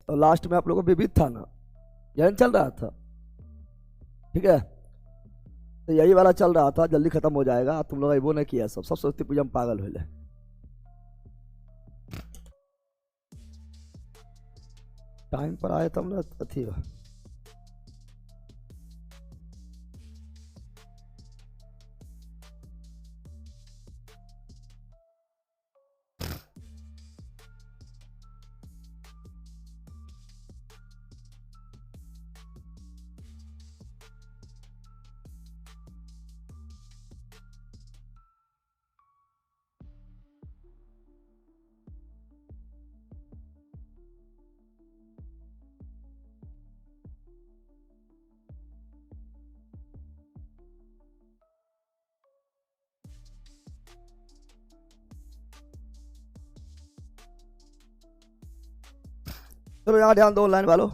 और लास्ट में आप लोगों को विविध था ना, यही चल रहा था, ठीक है। तो यही वाला चल रहा था, जल्दी खत्म हो जाएगा। तुम लोग वो नहीं किया, सब सरस्वती पूजा में पागल हो। टाइम पर आए तब ना अथी। चलो यहाँ ध्यान दो ऑनलाइन वालों।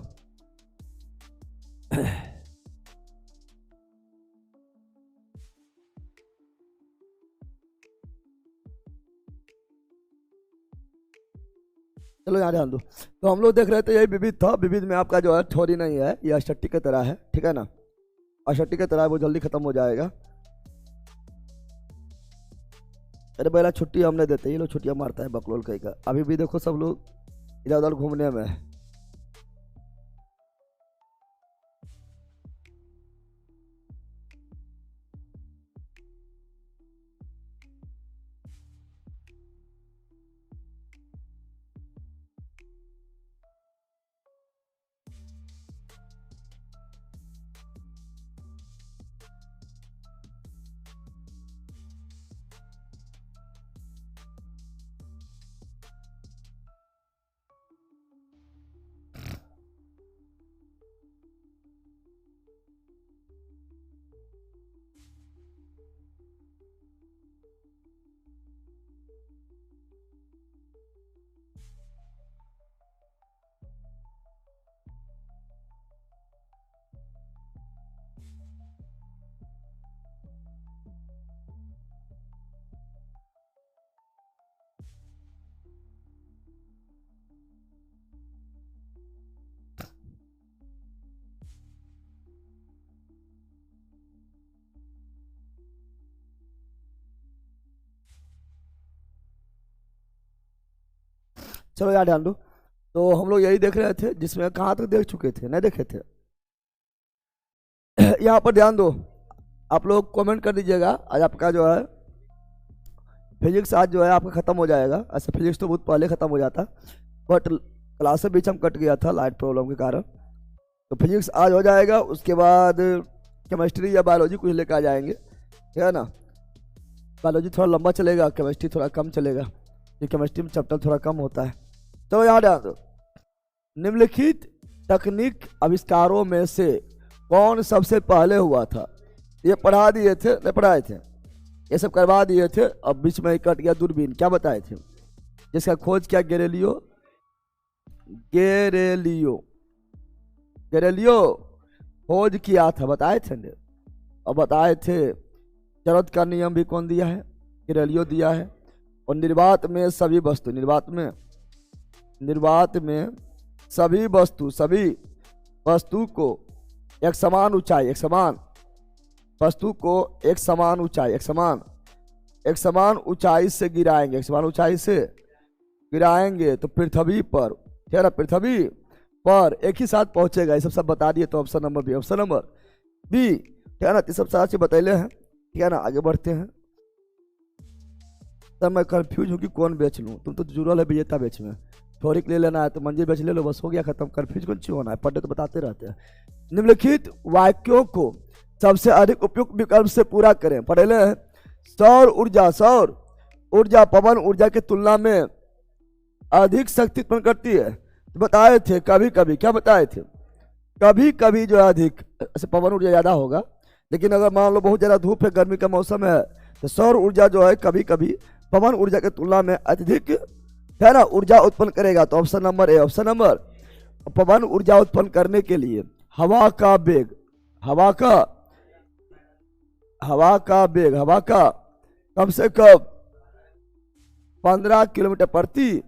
चलो यहाँ ध्यान दो। तो हम लोग देख रहे थे यही विविध था। विविध में आपका जो है थ्योरी नहीं है, ये अष्टटी की तरह है, ठीक है ना। अष्टटी की तरह वो जल्दी खत्म हो जाएगा। अरे पहला छुट्टी हमने देते, ये लोग छुट्टियां मारता है बकलोल कहीं का। अभी भी देखो सब लोग इधर उधर घूमने में है। चलो यार ध्यान दो। तो हम लोग यही देख रहे थे, जिसमें कहाँ तक देख चुके थे, नहीं देखे थे। यहाँ पर ध्यान दो, आप लोग कमेंट कर दीजिएगा। आज आपका जो है फिजिक्स आज जो है आपका खत्म हो जाएगा। ऐसे फिजिक्स तो बहुत पहले खत्म हो जाता, बट क्लास से बीच हम कट गया था लाइट प्रॉब्लम के कारण। तो फिजिक्स आज हो जाएगा। उसके बाद केमिस्ट्री या बायोलॉजी कुछ लेकर आ जाएंगे, ठीक है ना। बायोलॉजी थोड़ा लंबा चलेगा, केमिस्ट्री थोड़ा कम चलेगा, ये केमिस्ट्री में चैप्टर थोड़ा कम होता है। तो यहाँ ध्यान दो, निम्नलिखित तकनीक आविष्कारों में से कौन सबसे पहले हुआ था। ये पढ़ा दिए थे, नहीं पढ़ाए थे, ये सब करवा दिए थे। अब बीच में कट गया दूरबीन, क्या बताए थे, जिसका खोज क्या, गैलीलियो खोज किया था, बताए थे ने। और बताए थे जरूरत का नियम भी कौन दिया है, गैलीलियो दिया है। और निर्वात में सभी वस्तु, निर्वात में सभी वस्तु को एक समान ऊंचाई, एक समान ऊंचाई से गिराएंगे, तो पृथ्वी पर, ठीक है ना, पृथ्वी पर एक ही साथ पहुंचेगा। ये सब बता दिए। तो ऑप्शन नंबर बी, ठीक है ना। ये सब सारा चीज बतैले हैं, ठीक है ना। आगे बढ़ते हैं। तब मैं कंफ्यूज हूँ कि कौन बेच लूँ। तुम तो जुड़ल है विजेता बेच में, थोड़ी ले लेना है तो मंजिल बेच ले लो, बस हो गया खत्म। कंफ्यूज कौन क्यों होना है, पढ़ते तो बताते रहते हैं। निम्नलिखित वाक्यों को सबसे अधिक उपयुक्त विकल्प से पूरा करें। पढ़े हैं, सौर ऊर्जा पवन ऊर्जा की तुलना में अधिक शक्ति उत्पन्न करती है। तो बताए थे कभी कभी, क्या बताए थे, कभी कभी जो है अधिक, ऐसे पवन ऊर्जा ज्यादा होगा। लेकिन अगर मान लो बहुत ज्यादा धूप है, गर्मी का मौसम है, तो सौर ऊर्जा जो है कभी कभी पवन ऊर्जा की तुलना में अधिक, है ना, ऊर्जा उत्पन्न करेगा। तो ऑप्शन नंबर ए, पवन ऊर्जा उत्पन्न करने के लिए हवा का कम से कम 15 किलोमीटर प्रति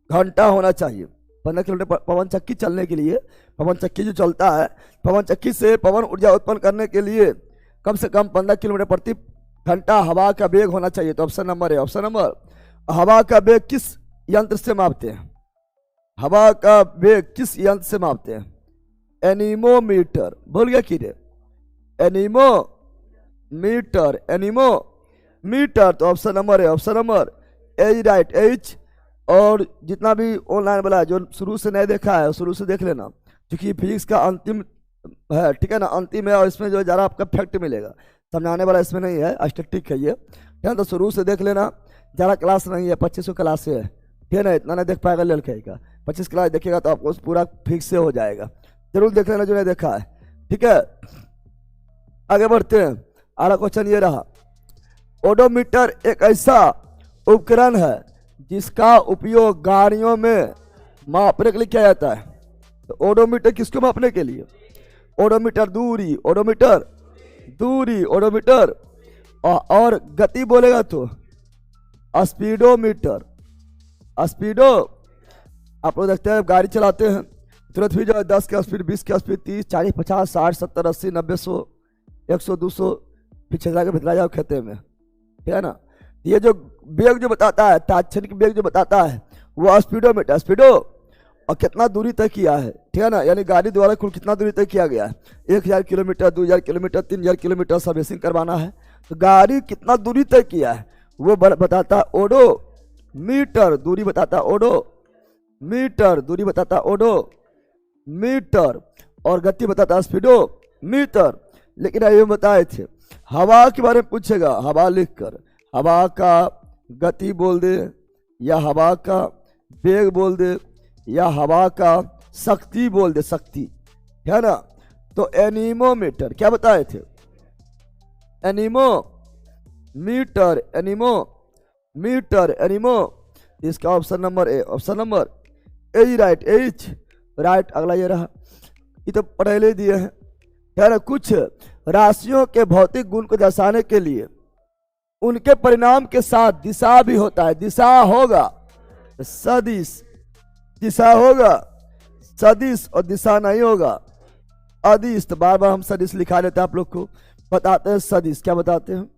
घंटा होना चाहिए। 15 किलोमीटर पवन चक्की चलने के लिए, पवन चक्की जो चलता है, पवन चक्की से पवन ऊर्जा उत्पन्न करने के लिए कम से कम 15 किलोमीटर प्रति घंटा हवा का वेग होना चाहिए। तो ऑप्शन नंबर है। ऑप्शन नंबर, हवा का वेग किस यंत्र से मापते हैं? हवा का वेग किस यंत्र से मापते हैं? एनीमोमीटर। भूल गया कि रे? Anemometer, anemometer. तो ऑप्शन नंबर है, option number H, right, H. और जितना भी ऑनलाइन वाला है, जो शुरू से नहीं देखा है शुरू से देख लेना, क्योंकि फिजिक्स का अंतिम है, ठीक है ना, अंतिम है। और इसमें जो ज़रा आपका फैक्ट मिलेगा, समझाने वाला इसमें नहीं है, स्टैटिक है ये, ठीक है। तो शुरू से देख लेना, ज़्यादा क्लास नहीं है, 2500 क्लास से है, ठीक है ना, इतना नहीं देख पाएगा लड़के का। 25 क्लास देखिएगा तो आपको पूरा फिक्स से हो जाएगा। जरूर देख लेना जो नहीं देखा है, ठीक है। आगे बढ़ते हैं। अगला क्वेश्चन ये रहा, ओडोमीटर एक ऐसा उपकरण है जिसका उपयोग गाड़ियों में मापने के लिए किया जाता है। तो ओडोमीटर किसको मापने के लिए? ओडोमीटर दूरी, ओडोमीटर दूरी, ओडोमीटर। और गति बोलेगा तो स्पीडोमीटर, स्पीडो। आप लोग देखते हैं गाड़ी चलाते हैं तुरंत भी जो है 10 की स्पीड, 20 की स्पीड, 30, 40, 50, 60, 70, 80, 90, 100, 100, 200 पीछे जाके भितरा जाओ खेते में, ठीक है ना। ये जो वेग जो बताता है, तात्क्षणिक वेग जो बताता है, वो स्पीडोमीटर, स्पीडो। और कितना दूरी तय किया है, ठीक है ना, यानी गाड़ी द्वारा कुल कितना दूरी तय किया गया है, 1000 किलोमीटर, 2000 किलोमीटर, 3000 किलोमीटर सर्विसिंग करवाना है, तो गाड़ी कितना दूरी तय किया है वो बताता है ओडो मीटर। दूरी बताता है ओडो मीटर, दूरी बताता है ओडो मीटर। और गति बताता है स्पीडो मीटर। लेकिन ये बताए थे हवा के बारे में पूछेगा, हवा लिखकर हवा का गति बोल दे, या हवा का वेग बोल दे, या हवा का शक्ति बोल दे, शक्ति, है ना। तो एनीमोमीटर क्या बताए थे? एनीमोमीटर, एनीमोमीटर, एनीमो। इसका option number A, option number A, right, H, right. अगला ये रहा, ये तो पहले दिए हैं, है ना। कुछ राशियों के भौतिक गुण को दर्शाने के लिए उनके परिणाम के साथ दिशा भी होता है। दिशा होगा सदिश, दिशा होगा सदिश, और दिशा नहीं होगा अदिश। तो बार बार हम सदिश लिखा लेते हैं, आप लोग को बताते हैं सदिश। क्या बताते हैं?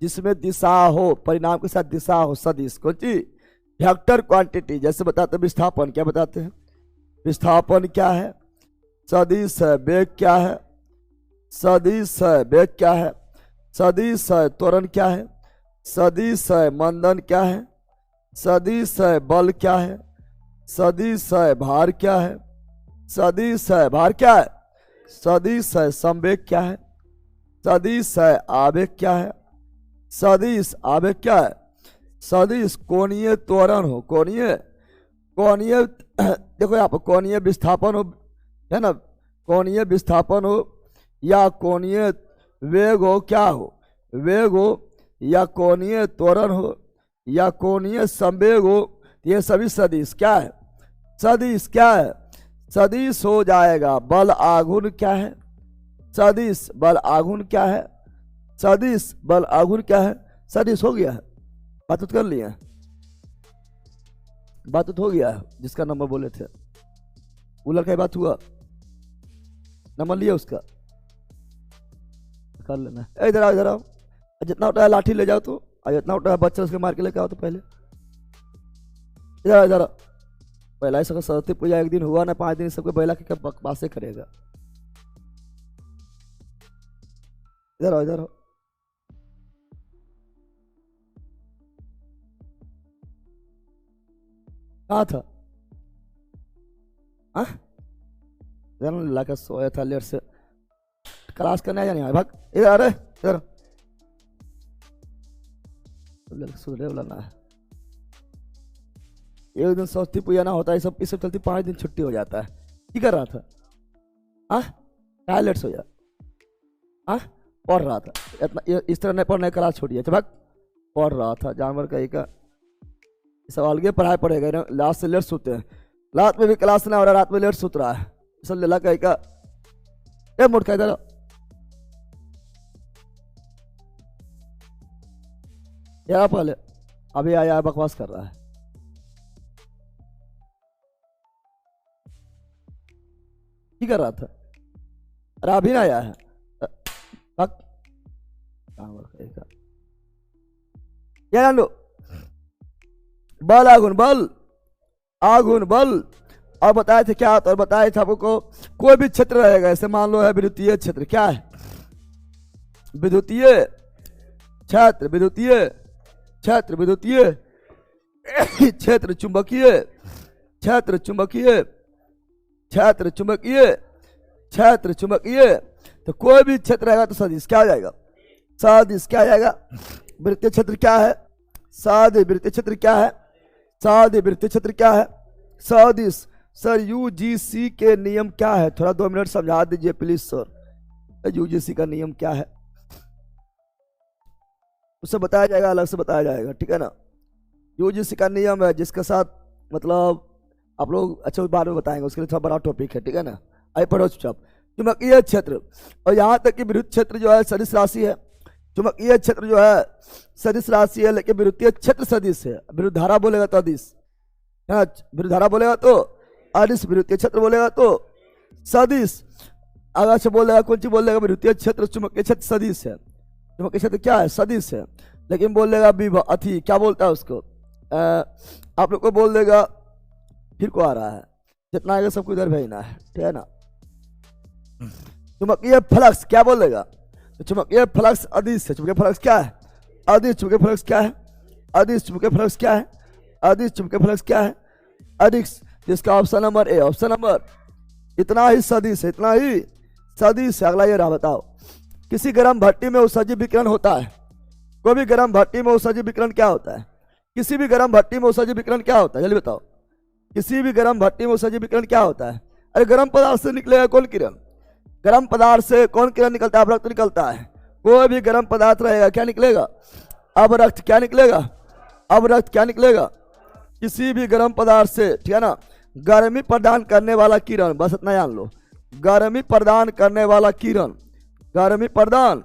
जिसमें दिशा हो, परिणाम के साथ दिशा हो, सदिश। कौन चीज? Vector quantity. जैसे बताते हैं विस्थापन, क्या बताते हैं? विस्थापन क्या है? सदिश है। वेग क्या है? सदिश है। वेग क्या है? सदिश है। त्वरण क्या है? सदिश है। मंदन क्या है? सदिश है। बल क्या है? सदिश है। भार क्या है? सदिश है। भार क्या है? सदिश है। संवेग क्या है? सदिश है। आवेग क्या है? सदिश आवेग क्या है? सदिश कोणीय त्वरण हो, कोणीय, कोणीय देखो यहाँ पर कोणीय विस्थापन हो, है ना, कोणीय विस्थापन हो, या कोणीय वेग हो, क्या हो? वेग हो, या कोणीय त्वरण हो, या कोणीय संवेग हो। ये सभी सदिश क्या है? सदिश क्या है? सदिश हो जाएगा। बल आघूर्ण क्या है? सदिश बल आघूर्ण क्या है? सदिश बल आघूर्ण क्या है? सदिश हो गया है। बात कर लिया, बात हो गया है। जिसका नंबर बोले थे वो लड़का बात हुआ, नंबर लिया उसका, कर लेना। इधर आओ, इधर आओ। जितना उठा है लाठी ले जाओ तो, और जितना उठा है बच्चा उसके मार के लेके आओ तो। पहले इधर इधर पहला ही सरस्वती पूजा एक दिन हुआ ना, 5 दिन सबके बैला के बकवासे करेगा। इधर आओ, इधर आओ। कहाँ था? लाकर सोया था लेट से, क्लास करने आया नहीं। भाग इधर, अरे इधर सुधरे वाला ना है। एक दिन सरस्वती पूजा ना होता है, सब इस सब चलती 5 दिन छुट्टी हो जाता है। क्या कर रहा था? लेट सो जा। पढ़ रहा था। इतना इस तरह नहीं पढ़ने, क्लास छोड़िए। भाग, पढ़ रहा था जानवर का एक सब अलगे पढ़ाई पड़ेगा ना। लास्ट से लेट सोते हैं, रात में भी क्लास ना हो रहा, रात में लेट सोत रहा है। सब लेला का मुड़ का इधर यार, पहले अभी आया बकवास कर रहा है। की कर रहा था? अरे अभी ना आया है। पक ये जान लो, बल आगुन बल, आगुन बल। और बताए थे क्या? और बताए थे आपको कोई भी क्षेत्र रहेगा, ऐसे मान लो है विद्युतीय क्षेत्र। क्या है? विद्युतीय क्षेत्र, विद्युतीय क्षेत्र, विद्युतीय क्षेत्र, चुंबकीय क्षेत्र, चुंबकीय क्षेत्र, चुंबकीय क्षेत्र, चुंबकीय। तो कोई भी क्षेत्र रहेगा तो सदिश क्या आ जाएगा? सदिश क्या आ जाएगा? वृत्तीय क्षेत्र क्या है? सदिश। वृत्तीय क्षेत्र क्या है? सदिश। वृत्तीय क्षेत्र क्या है? सदिश। सर यूजीसी के नियम क्या है? थोड़ा 2 मिनट समझा दीजिए प्लीज सर। यूजीसी का नियम क्या है उससे बताया जाएगा, अलग से बताया जाएगा, ठीक है ना। यूजीसी का नियम है जिसके साथ मतलब आप लोग अच्छा बाद में बताएंगे, उसके लिए थोड़ा बड़ा टॉपिक है, ठीक है ना। आइए पढ़ो चुपचाप। चुंबकीय क्षेत्र, और यहाँ तक कि विद्युत क्षेत्र जो है सदिश राशि है। चुंबकीय क्षेत्र जो है सदिश राशि है, लेकिन विद्युतीय क्षेत्र सदिश है। विद्युत धारा बोलेगा तो अदिश, विद्युत धारा बोलेगा तो अदिश, विद्युतीय क्षेत्र बोलेगा तो सदिश। अगर से बोलेगा कौन चीज बोलेगा? विद्युतीय क्षेत्र चुंबकीय क्षेत्र सदिश है। चुंबकीय क्षेत्र क्या है? सदिश है। लेकिन बोलेगा विभव अथी क्या बोलता है उसको? आप लोग को बोल देगा, फिर को आ रहा है, जितना आएगा सबको इधर भेजना है, ठीक है ना। चुंबकीय फ्लक्स क्या बोलेगा? तो चुंबकीय फ्लक्स अदिश है। चुंबकीय फ्लक्स क्या है? अदिश। चुंबकीय फ्लक्स क्या है? अदिश। चुंबकीय फ्लक्स क्या है? अदिश। चुंबकीय फ्लक्स क्या है? अदिश। जिसका option number A. Option number इतना ही सदिश है, इतना ही सदिश है। अगला ये रहा, बताओ। किसी गर्म भट्टी में उत्सर्जित विकिरण होता है। कोई भी गर्म भट्टी में उत्सर्जित विकिरण क्या होता है? किसी भी गर्म भट्टी में उत्सर्जित विकिरण क्या होता है? जल्दी बताओ। किसी भी गर्म भट्टी में उत्सर्जित विकिरण क्या होता है? अरे गर्म पदार्थ से निकलेगा कौन किरण? गर्म पदार्थ से कौन किरण निकलता है? अवरक्त निकलता है। कोई भी गर्म पदार्थ रहेगा क्या निकलेगा? अवरक्त। क्या निकलेगा? अवरक्त। क्या निकलेगा? किसी भी गर्म पदार्थ से, ठीक है ना। गर्मी प्रदान करने वाला किरण, बस इतना जान लो। गर्मी प्रदान करने वाला किरण, गर्मी प्रदान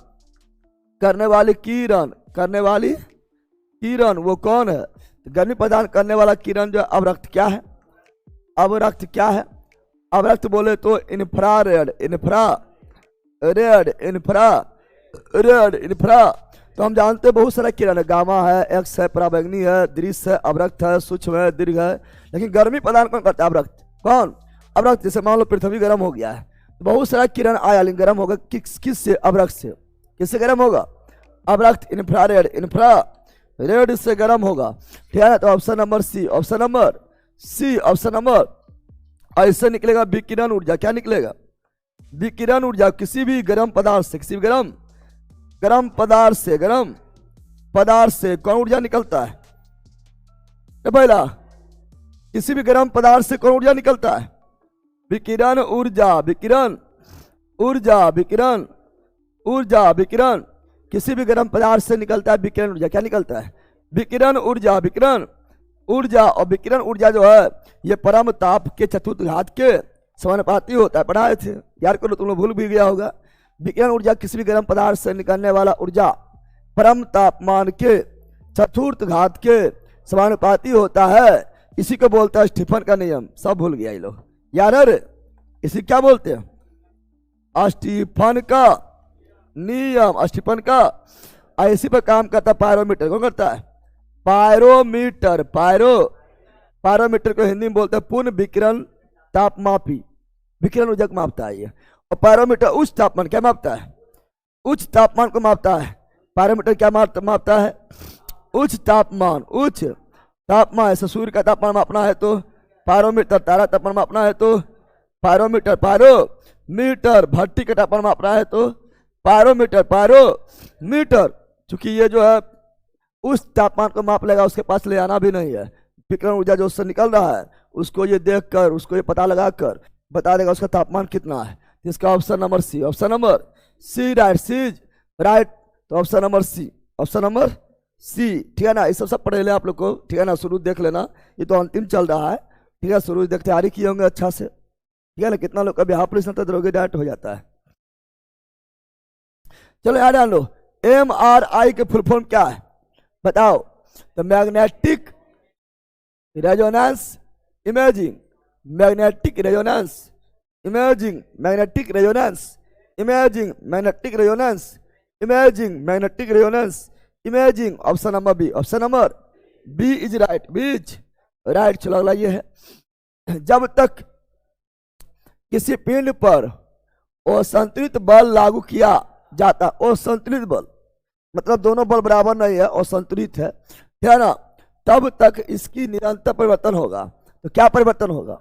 करने वाली किरण, करने वाली किरण वो कौन है? गर्मी प्रदान करने वाला किरण जो अवरक्त क्या है? अवरक्त क्या है? अवरक्त बोले तो इंफ्रारेड, इंफ्रारेड, इंफ्रारेड, इंफ्रा। तो हम जानते हैं बहुत सारा किरण है, गामा है, एक्स है, पराबैंगनी है, दृश्य है, अवरक्त है, सूक्ष्म है, दीर्घ है। लेकिन गर्मी प्रदान कौन करता है? अवरक्त। कौन? अवरक्त। जैसे मान लो पृथ्वी गर्म हो गया है तो बहुत सारा किरण आया, लेकिन गर्म होगा किस से? अवरक्त से। किससे गर्म होगा? अवरक्त, इंफ्रारेड, इंफ्रारेड से गर्म होगा, ठीक है ना। तो option number C, option number C, option number. ऐसे निकलेगा विकिरण ऊर्जा। क्या निकलेगा? विकिरण ऊर्जा। किसी भी गर्म पदार्थ से, किसी भी गर्म पदार्थ से, गर्म पदार्थ से कौन ऊर्जा निकलता है? पहला, किसी भी गर्म पदार्थ से कौन ऊर्जा निकलता है? विकिरण ऊर्जा, विकिरण ऊर्जा, विकिरण ऊर्जा, विकिरण। किसी भी गर्म पदार्थ से निकलता है विकिरण ऊर्जा। क्या निकलता है? विकिरण ऊर्जा, विकिरण ऊर्जा। और विकिरण ऊर्जा जो है ये परम ताप के चतुर्थ घात के समानुपाती होता है। पढ़ाए थे यार को, तुम लोग भूल भी गया होगा। विकिरण ऊर्जा किसी भी गर्म पदार्थ से निकलने वाला ऊर्जा परम तापमान के चतुर्थ घात के समानुपाती होता है। इसी को बोलते हैं स्टीफन का नियम। सब भूल गया ये लोग यार। अरे इसी क्या बोलते हैं? स्टीफन का नियम। स्टीफन का। इसी पर काम करता है पायरोमीटर। कौन करता है? पायरोमीटर। पायरोमीटर को हिंदी में बोलते हैं पूर्ण विकिरण तापमापी। विकिरण ऊर्जा को मापता है ये। और पायरोमीटर उच्च तापमान क्या मापता है? उच्च तापमान को मापता है। पायरोमीटर क्या मापता है? उच्च तापमान। उच्च तापमान। ऐसे सूर्य का तापमान मापना है तो पायरोमीटर, तारा तापमान मापना है तो पायरोमीटर, पायरोमीटर। भट्टी का तापमान मापना है तो पायरोमीटर, पायरोमीटर। चूंकि ये जो है उस तापमान को माप लेगा, उसके पास ले आना भी नहीं है। विकिरण ऊर्जा जो उससे निकल रहा है उसको ये देख कर, उसको ये पता लगा कर बता देगा उसका तापमान कितना है। इसका option number C, option number C right, C right. तो option number C, option number C, ठीक है ना। ये सब पढ़ ले आप लोग को, ठीक है ना। शुरू देख लेना, ये तो अंतिम चल रहा है, ठीक है। शुरू देख तैयारी किए होंगे अच्छा से, ठीक है ना। कितना लोग का बिहार पुलिस में तो डायरेक्ट हो जाता है। चलो यार जान लो, MRI के फुल फॉर्म क्या है बताओ? तो magnetic resonance imaging, magnetic resonance imaging magnetic resonance, imaging magnetic resonance, imaging magnetic resonance, imaging. Option number B, option number B is right, B is right. चलो अगला ये है, जब तक किसी पिंड पर असंतुलित बल लागू किया जाता, असंतुलित बल मतलब दोनों बल बराबर नहीं है, असंतुलित है ना, तब तक इसकी निरंतर परिवर्तन होगा। तो क्या परिवर्तन होगा?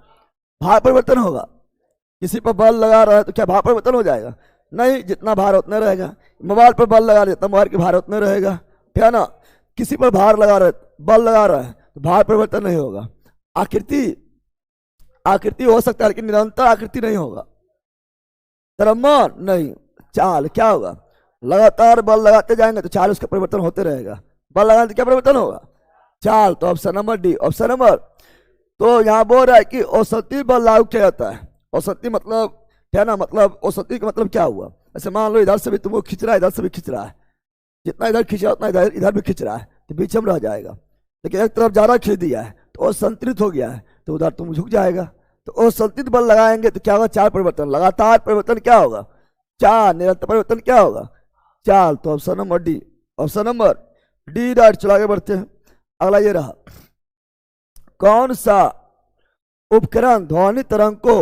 भार परिवर्तन होगा। किसी पर बल लगा रहा है तो क्या भार परिवर्तन हो जाएगा? नहीं, जितना भार उतना रहेगा। मोबाइल पर बल लगा देता, मोबाइल की भार उतना रहेगा, है ना। किसी पर भार लगा रहे, बल लगा रहा है तो भार परिवर्तन नहीं होगा। आकृति, आकृति हो सकता है लेकिन निरंतर आकृति नहीं होगा। द्रव्यमान नहीं, चाल क्या होगा? लगातार बल लगाते जाएंगे तो चाल उसका परिवर्तन होते रहेगा। बल लगाने तो क्या परिवर्तन होगा? चाल। तो option number D, option number. तो यहाँ बोल रहा है कि औसती बल लागू किया जाता है। औसती मतलब क्या ना, मतलब औसती का मतलब क्या हुआ? ऐसे मान लो इधर से भी तुमको खींच रहा है, इधर से भी खींच रहा है, जितना इधर खींच रहा है उतना इधर इधर भी खींच रहा है, तो बीच में रह जाएगा। लेकिन एक तरफ ज्यादा खींच दिया है तो असंतुलित हो गया है, तो उधर तुम झुक जाएगा। तो असंतुलित बल लगाएंगे तो क्या होगा? चाल परिवर्तन। लगातार परिवर्तन क्या होगा? चाल। निरंतर परिवर्तन क्या होगा? चाल। तो option number D, option number D right. चलो आगे बढ़ते हैं। अगला ये रहा, कौन सा उपकरण ध्वनि तरंग को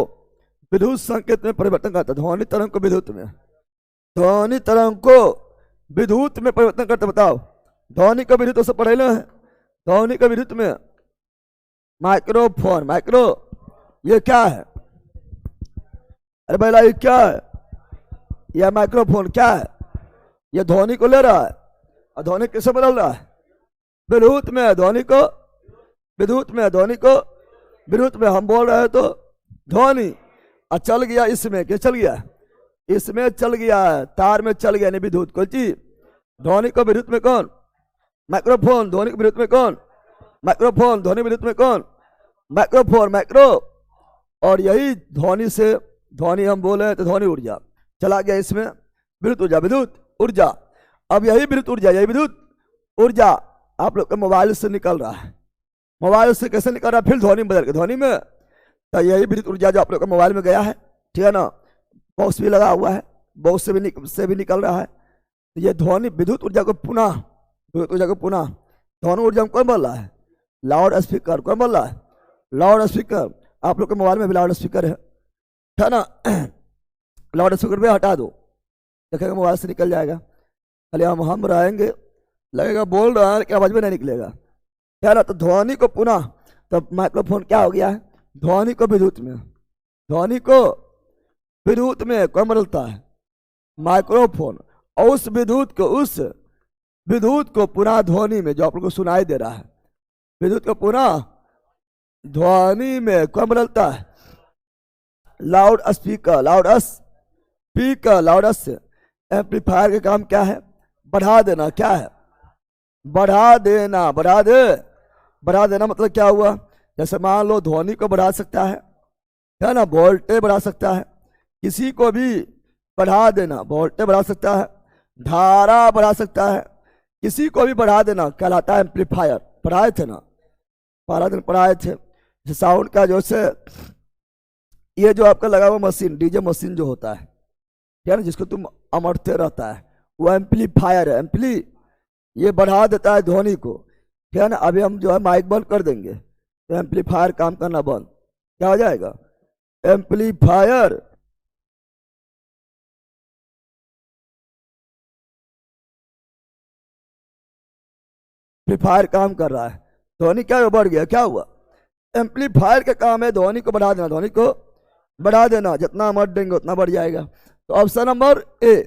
विद्युत संकेत में परिवर्तन करता है? ध्वनि तरंग को विद्युत में, ध्वनि तरंग को विद्युत में परिवर्तन करते, बताओ। ध्वनि का विद्युत से पढ़े है। ध्वनि का विद्युत में माइक्रोफोन, माइक्रो ये क्या है? अरे भैया ये क्या है? यह माइक्रोफोन क्या है? ये ध्वनि को ले रहा है और ध्वनि किसे बदल रहा है? विद्युत में। ध्वनि को विद्युत में, ध्वनि को विद्युत में। हम बोल रहे हैं तो ध्वनि और चल गया इसमें, क्या चल गया? इसमें चल गया है, तार में चल गया, नहीं विद्युत को चीज। ध्वनि को विद्युत में कौन? माइक्रोफोन। ध्वनि को विद्युत में कौन? माइक्रोफोन। ध्वनि विद्युत में कौन? Microphone, micro. और यही ध्वनि से, ध्वनि हम बोले तो ध्वनि ऊर्जा चला गया इसमें, विद्युत ऊर्जा, विद्युत ऊर्जा। अब यही विद्युत ऊर्जा, यही विद्युत ऊर्जा आप लोग के मोबाइल से निकल रहा है। मोबाइल से कैसे निकल रहा है? फिर ध्वनि बदल के ध्वनि में। तो यही विद्युत ऊर्जा जो आप लोग के मोबाइल में गया है, ठीक है ना, बॉक्स भी लगा हुआ है, बॉक्स से भी निकल रहा है। तो ये ध्वनि विद्युत ऊर्जा को पुनः, विद्युत ऊर्जा को पुनः ध्वनि ऊर्जा में कौन बोल रहा है? Loud speaker. कौन बोल रहा है? Loud speaker. आप लोग के मोबाइल में भी लाउड स्पीकर है ना। लाउड स्पीकर भी हटा दो, देखेगा मोबाइल से निकल जाएगा। खाली हम रहेंगे, लगेगा बोल रहा है कि आवाज में नहीं निकलेगा, क्या ना। तो ध्वनि को पुनः, तब माइक्रोफोन क्या हो गया है? ध्वनि को विद्युत में, ध्वनि को विद्युत में कौन बदलता है? माइक्रोफोन। और उस विद्युत को, उस विद्युत को पुनः ध्वनि में, जो आप लोग को सुनाई दे रहा है, विद्युत को पुनः ध्वनि में कौन बदलता है? Loud speaker, loud speaker, loud amplifier का काम क्या है? बढ़ा देना। क्या है? बढ़ा देना, बढ़ा देना मतलब क्या हुआ? जैसे मान लो ध्वनि को बढ़ा सकता है ना, वोल्टेज बढ़ा सकता है, किसी को भी बढ़ा देना, वोल्टेज बढ़ा सकता है, धारा बढ़ा सकता है, किसी को भी बढ़ा देना कहलाता है एम्पलीफायर। पढ़ाए थे ना, 12 दिन पढ़ाए थे। साउंड का जो से ये जो आपका लगा हुआ मशीन, डीजे मशीन जो होता है, क्या ना, जिसको तुम अमरते रहता है, वो एम्पलीफायर है। एम्पली ये बढ़ा देता है ध्वनि को, क्या ना। अभी हम जो है माइक बंद कर देंगे तो एम्पलीफायर काम करना बंद, क्या हो जाएगा? एम्पलीफायर एम्पलीफायर काम कर रहा है, ध्वनि क्या बढ़ गया, क्या हुआ? एम्पलीफायर का काम है ध्वनि को बढ़ा देना, ध्वनि को बढ़ा देना, जितना मत देंगे उतना बढ़ जाएगा। तो ऑप्शन नंबर ए।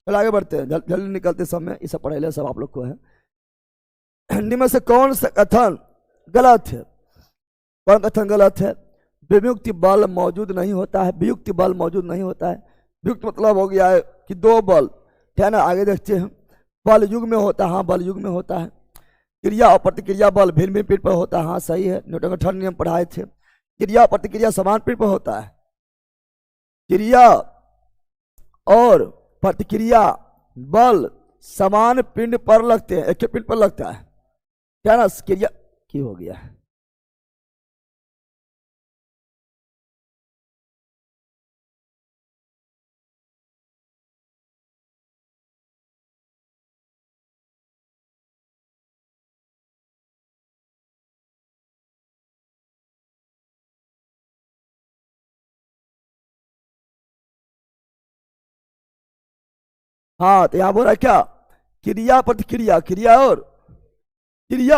चल आगे बढ़ते हैं, जल्दी निकलते समय, ये सब पढ़े सब आप लोग को है। हिंदी में से कौन सा कथन गलत है? कौन कथन गलत है? विमुक्त बल मौजूद नहीं होता है, वियुक्त बल मौजूद नहीं होता है। वियुक्त मतलब हो गया है कि दो बल, क्या ना। आगे देखते हैं, बल युग में होता है, हाँ बल युग में होता है। क्रिया और प्रतिक्रिया बल भिन्न भिन्न पीठ पर होता है, हाँ सही है, न्यूटन का थर्ड नियम पढ़ाए थे। क्रिया और प्रतिक्रिया समान पीठ पर होता है, क्रिया और प्रतिक्रिया बल समान पिंड पर लगते हैं, एक पिंड पर लगता है, क्या ना। क्रिया की हो गया है। हाँ, तो यहाँ बोल रहा है क्या, क्रिया प्रतिक्रिया, क्रिया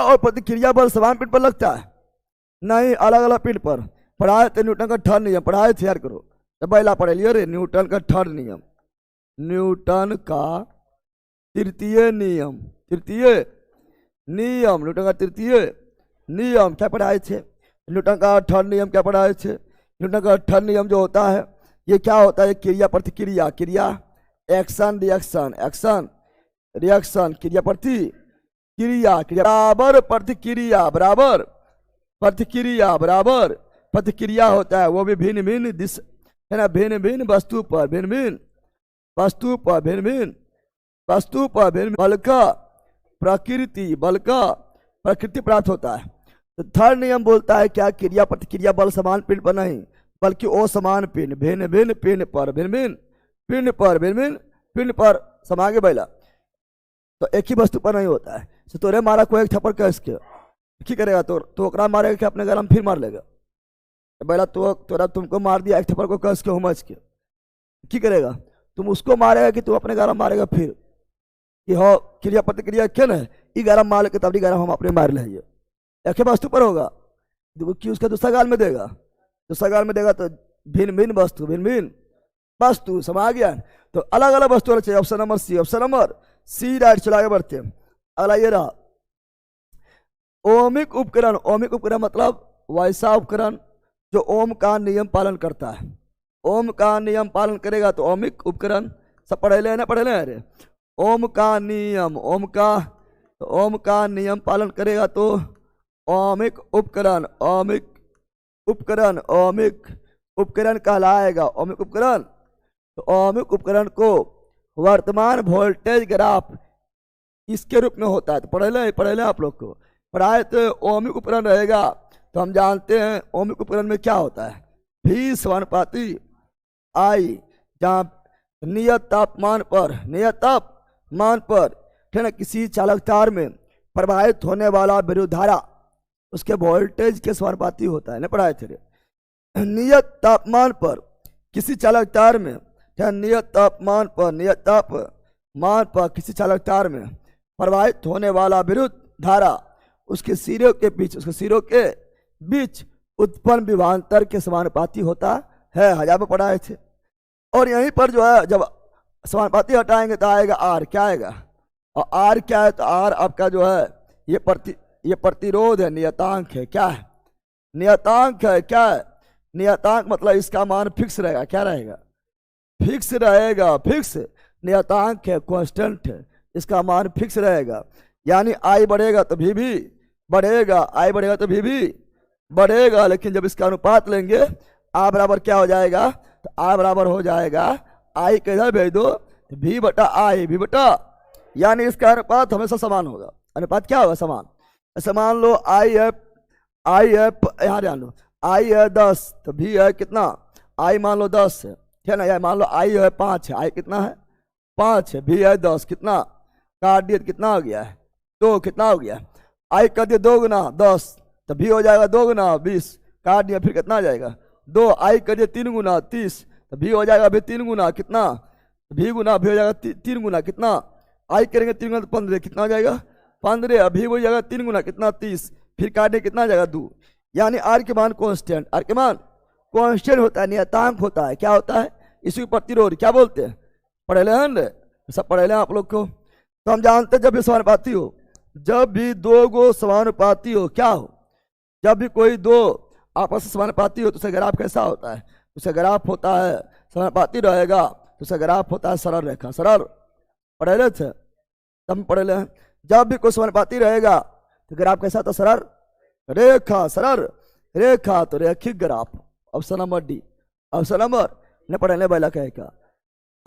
और प्रतिक्रिया बल समान पिंड पर लगता है, नहीं अलग अलग पिंड पर। पढ़ाए थे न्यूटन का थर्ड नियम, पढ़ाए थे यार करो, जब पहला पढ़े लियो रे, न्यूटन का थर्ड नियम, न्यूटन का तृतीय नियम, न्यूटन का तृतीय नियम क्या पढ़ाए थे, न्यूटन का थर्ड नियम क्या पढ़ाए थे। न्यूटन का थर्ड नियम जो होता है ये क्या होता है, क्रिया प्रतिक्रिया, एक्शन रिएक्शन, क्रिया प्रतिक्रिया, बराबर प्रतिक्रिया होता है, वो भी भिन्न भिन्न दिशा है ना, भिन्न भिन्न वस्तु पर बल का प्रकृति प्राप्त होता है। तो थर्ड नियम बोलता है क्या, क्रिया प्रतिक्रिया बल समान पिंड पर नहीं बल्कि असमान पिंड, भिन्न भिन्न पिंड पर समागे बैला, तो एक ही वस्तु पर नहीं होता है। तो तोरे मारा कोई एक थप्पड़ कस के की करेगा, तो ओकरा मारेगा कि अपने गला में फिर मार लेगा, तो बैला तोरा तुमको मार दिया एक थप्पड़ को कस के हुमच के, की करेगा, तुम उसको मारेगा कि तू अपने गला में मारेगा फिर कि हो क्रिया प्रतिक्रिया क्या ना, ई गरम मार के तबड़ी गरम हम अपने मार ले, एक वस्तु पर होगा कि उसका दूसरा गाल में देगा, तो भिन्न भिन्न वस्तु समा गया। तो अलग अलग वस्तु चाहिए, ऑप्शन नंबर सी राइट। चला आगे बढ़ते हैं, अगला ये रहा ओमिक उपकरण मतलब वैसा उपकरण जो ओम का नियम पालन करता है, ओम का नियम पालन करेगा तो ओमिक उपकरण, सब पढ़े ले अरे ओम का नियम पालन करेगा तो ओमिक उपकरण कहलाएगा। ओमिक उपकरण, तो ओमिक उपकरण को वर्तमान वोल्टेज ग्राफ इसके रूप में होता है। तो पढ़े ले आप लोग को पढ़ाए तो ओमिक उपकरण रहेगा, तो हम जानते हैं ओमिक उपकरण में क्या होता है, V समानुपाती I, जहाँ नियत तापमान पर ठीक है किसी चालक तार में प्रवाहित होने वाला विद्युत धारा उसके वोल्टेज के समानुपाती होता है ना, पढ़ाए थे। नियत तापमान पर किसी चालक तार में, नियत तापमान पर किसी चालक तार में प्रवाहित होने वाला विद्युत धारा उसके सिरों के बीच उत्पन्न विभवांतर के समानुपाती होता है, हजार में पढ़ाए थे। और यहीं पर जो है जब समानुपाती हटाएंगे तो आएगा आर, क्या आएगा, और आर क्या है, तो आर आपका जो है ये प्रतिरोध है, नियतांक है, क्या है, नियतांक है, क्या है, नियतांक मतलब इसका मान फिक्स रहेगा, क्या रहेगा, फिक्स नियतांक है, कांस्टेंट है, इसका मान फिक्स रहेगा। यानी आई बढ़ेगा तो भी बढ़ेगा, आई बढ़ेगा तो भी बढ़ेगा, लेकिन जब इसका अनुपात लेंगे आ बराबर क्या हो जाएगा, तो आ बराबर हो जाएगा आई के इधर भेज दो भी बटा आई, यानी इसका अनुपात हमेशा समान होगा। अनुपात क्या होगा, समान लो आई है यहाँ ध्यान लो, आई है 10 तो भी है कितना, आई मान लो 10 है, ठीक है ना, या मान लो आई है 5 है, आई कितना है 5 है, भी है 10, कितना काट दिए कितना हो गया है 2, कितना हो गया, आई कर दिए 2 गुना 10 तो भी हो जाएगा 2 गुना 20, काट दिया फिर कितना आ जाएगा 2, आई कर दिए 3 गुना 30 तो भी हो जाएगा अभी 3 गुना कितना, भी गुना भी हो जाएगा 3 गुना कितना, आई करेंगे 3 गुना तो 15, कितना हो जाएगा 15, अभी हो जाएगा 3 गुना कितना 30, फिर काटने कितना आ जाएगा 2। यानी आर के मान कांस्टेंट, होता है, नियतांक होता है, क्या होता है, इसी प्रतिरोध क्या बोलते हैं, पढ़े ले हैं सब, पढ़े ले आप लोग को। तो हम जानते हैं जब भी समानुपाती हो, जब भी दो गो समानुपाती हो, क्या हो, जब भी कोई दो आपस में समानुपाती हो तो उसका ग्राफ कैसा होता है, उसका ग्राफ होता है समानुपाती रहेगा तो उसका ग्राफ होता है सरल रेखा, पढ़े ले थे तब पढ़े ले। जब भी कोई समानुपाती रहेगा तो ग्राफ कैसा होता है, सरल रेखा, तो रेखिक graph. Option number D, option number ने पढ़े ले बैला कहेगा।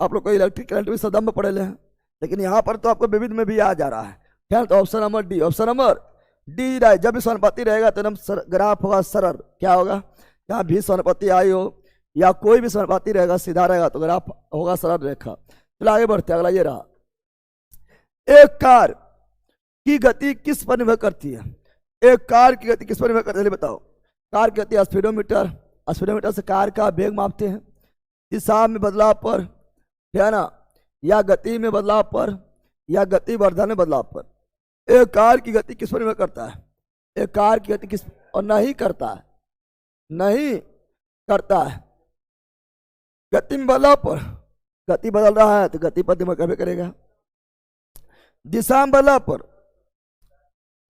आप लोग को इलेक्ट्रिक करंट भी सदम में पढ़े ले हैं, लेकिन यहाँ पर तो आपको विविध में भी आ जा रहा है, क्या, तो ऑप्शन नंबर डी, राइट। जब भी समानुपाती रहेगा तो एकदम ग्राफ होगा सरल, क्या होगा, यहाँ भी समानुपाती आई हो या कोई भी समानुपाती रहेगा सीधा रहेगा तो ग्राफ होगा सरल रेखा। चलो आगे बढ़ते, अगला ये रहा, एक कार की गति किस पर निर्भर करती है, एक कार की गति किस पर निर्भर करती है बताओ। कार की गति स्पीडोमीटर से कार का वेग मापते हैं, दिशा में बदलाव पर, है ना, या गति में बदलाव पर या गति वर्धन में बदलाव पर। एक कार की गति किस पर निर्भर करता है? एक कार की गति किस और नहीं करता है, नहीं करता है गति में बदलाव पर। गति बदल रहा है तो गति पर निर्भर करबे करेगा। दिशा में बदलाव पर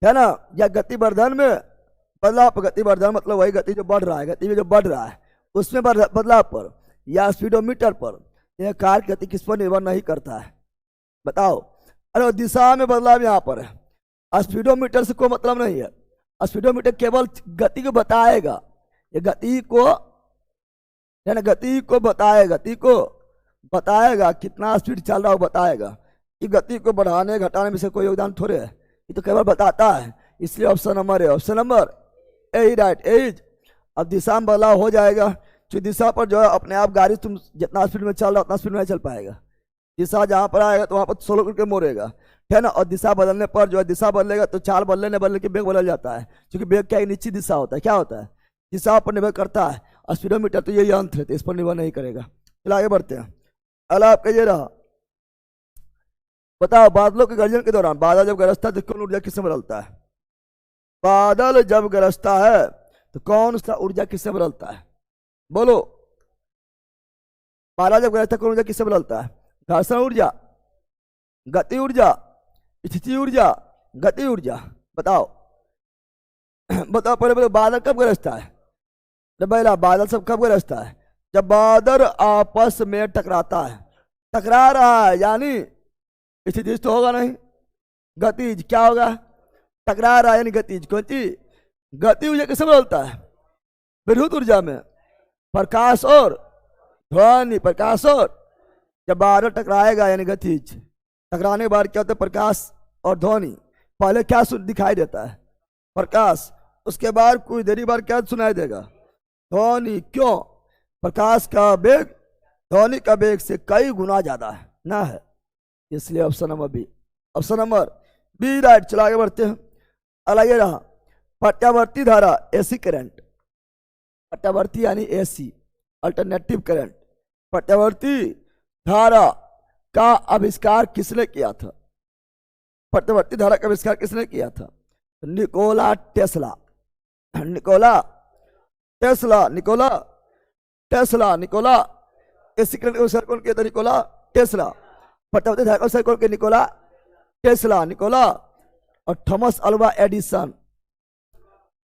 है ना, या गति वर्धन में बदलाव पर। गति वर्धन मतलब वही गति जो बढ़ रहा है, गति में जो बढ़ रहा है उसमें बदलाव पर या स्पीडोमीटर पर। यह कार की गति किस पर निर्भर नहीं करता है, बताओ। अरे दिशा में बदलाव यहाँ पर है, स्पीडोमीटर से कोई मतलब नहीं है। स्पीडोमीटर केवल गति को बताएगा, ये गति को है ना, गति को बताएगा कितना स्पीड चल रहा हो बताएगा। कि गति को बढ़ाने घटाने में से कोई योगदान थोड़े है, ये तो केवल बताता है। इसलिए ऑप्शन नंबर है, ऑप्शन नंबर ए राइट एज। अब दिशा में बदलाव हो जाएगा, जो दिशा पर जो है अपने आप गाड़ी तुम जितना स्पीड में चल रहा उतना स्पीड में नहीं चल पाएगा। दिशा जहां पर आएगा तो वहां पर स्लो करके मोड़ेगा, है ना। और दिशा बदलने पर जो है दिशा बदलेगा तो चाल बदलने के बेग बदल जाता है, क्योंकि बेग क्या निश्चित दिशा होता है, क्या होता है, दिशा पर निर्भर करता है। और स्पीडोमीटर तो ये यंत्र है तो इस पर निर्भर नहीं करेगा। चलो आगे बढ़ते हैं। अगला आपका ये रहा, बताओ बादलों के गर्जन के दौरान बादल जब गरजता है तो कौन ऊर्जा किससे बदलता है? बादल जब गरजता है तो कौन सा ऊर्जा किससे बदलता है, बोलो। बादल जब गरजता है कौन ऊर्जा किससे बदलता है? घर्षण ऊर्जा, गति ऊर्जा, स्थिति ऊर्जा, गति ऊर्जा, बताओ। बताओ पहले बताओ बादल कब गरजता है? पहला बादल सब कब गरजता है? जब बादल आपस में टकराता है, टकरा रहा है यानी स्थिति तो होगा नहीं, गतिज क्या होगा? टकरा रहा है यानी गतिज। कौन चीज? गति ऊर्जा किससे बदलता है? विद्युत ऊर्जा में, प्रकाश और ध्वनि। प्रकाश और जब बादल टकराएगा यानी गतिज, टकराने के बाद क्या होता है? प्रकाश और ध्वनि। पहले क्या दिखाई देता है? प्रकाश। उसके बाद कुछ देरी बाद क्या सुनाई देगा? ध्वनि। क्यों? प्रकाश का वेग ध्वनि का वेग से कई गुना ज्यादा है ना है, इसलिए option number B, option number B right. चलो आगे बढ़ते हैं। अगला ये रहा, प्रत्यावर्ती धारा एसी करंट। प्रत्यावर्ती यानी एसी, अल्टरनेटिव करंट। प्रत्यावर्ती धारा का आविष्कार किसने किया था? प्रत्यावर्ती धारा का आविष्कार किसने किया था? Nikola Tesla. Nikola Tesla, Nikola Tesla, Nikola. AC current का आविष्कार कौन किया था? Nikola Tesla. प्रत्यावर्ती धारा का आविष्कार कौन किया? Nikola Tesla, Nikola. और थॉमस अल्वा एडिसन।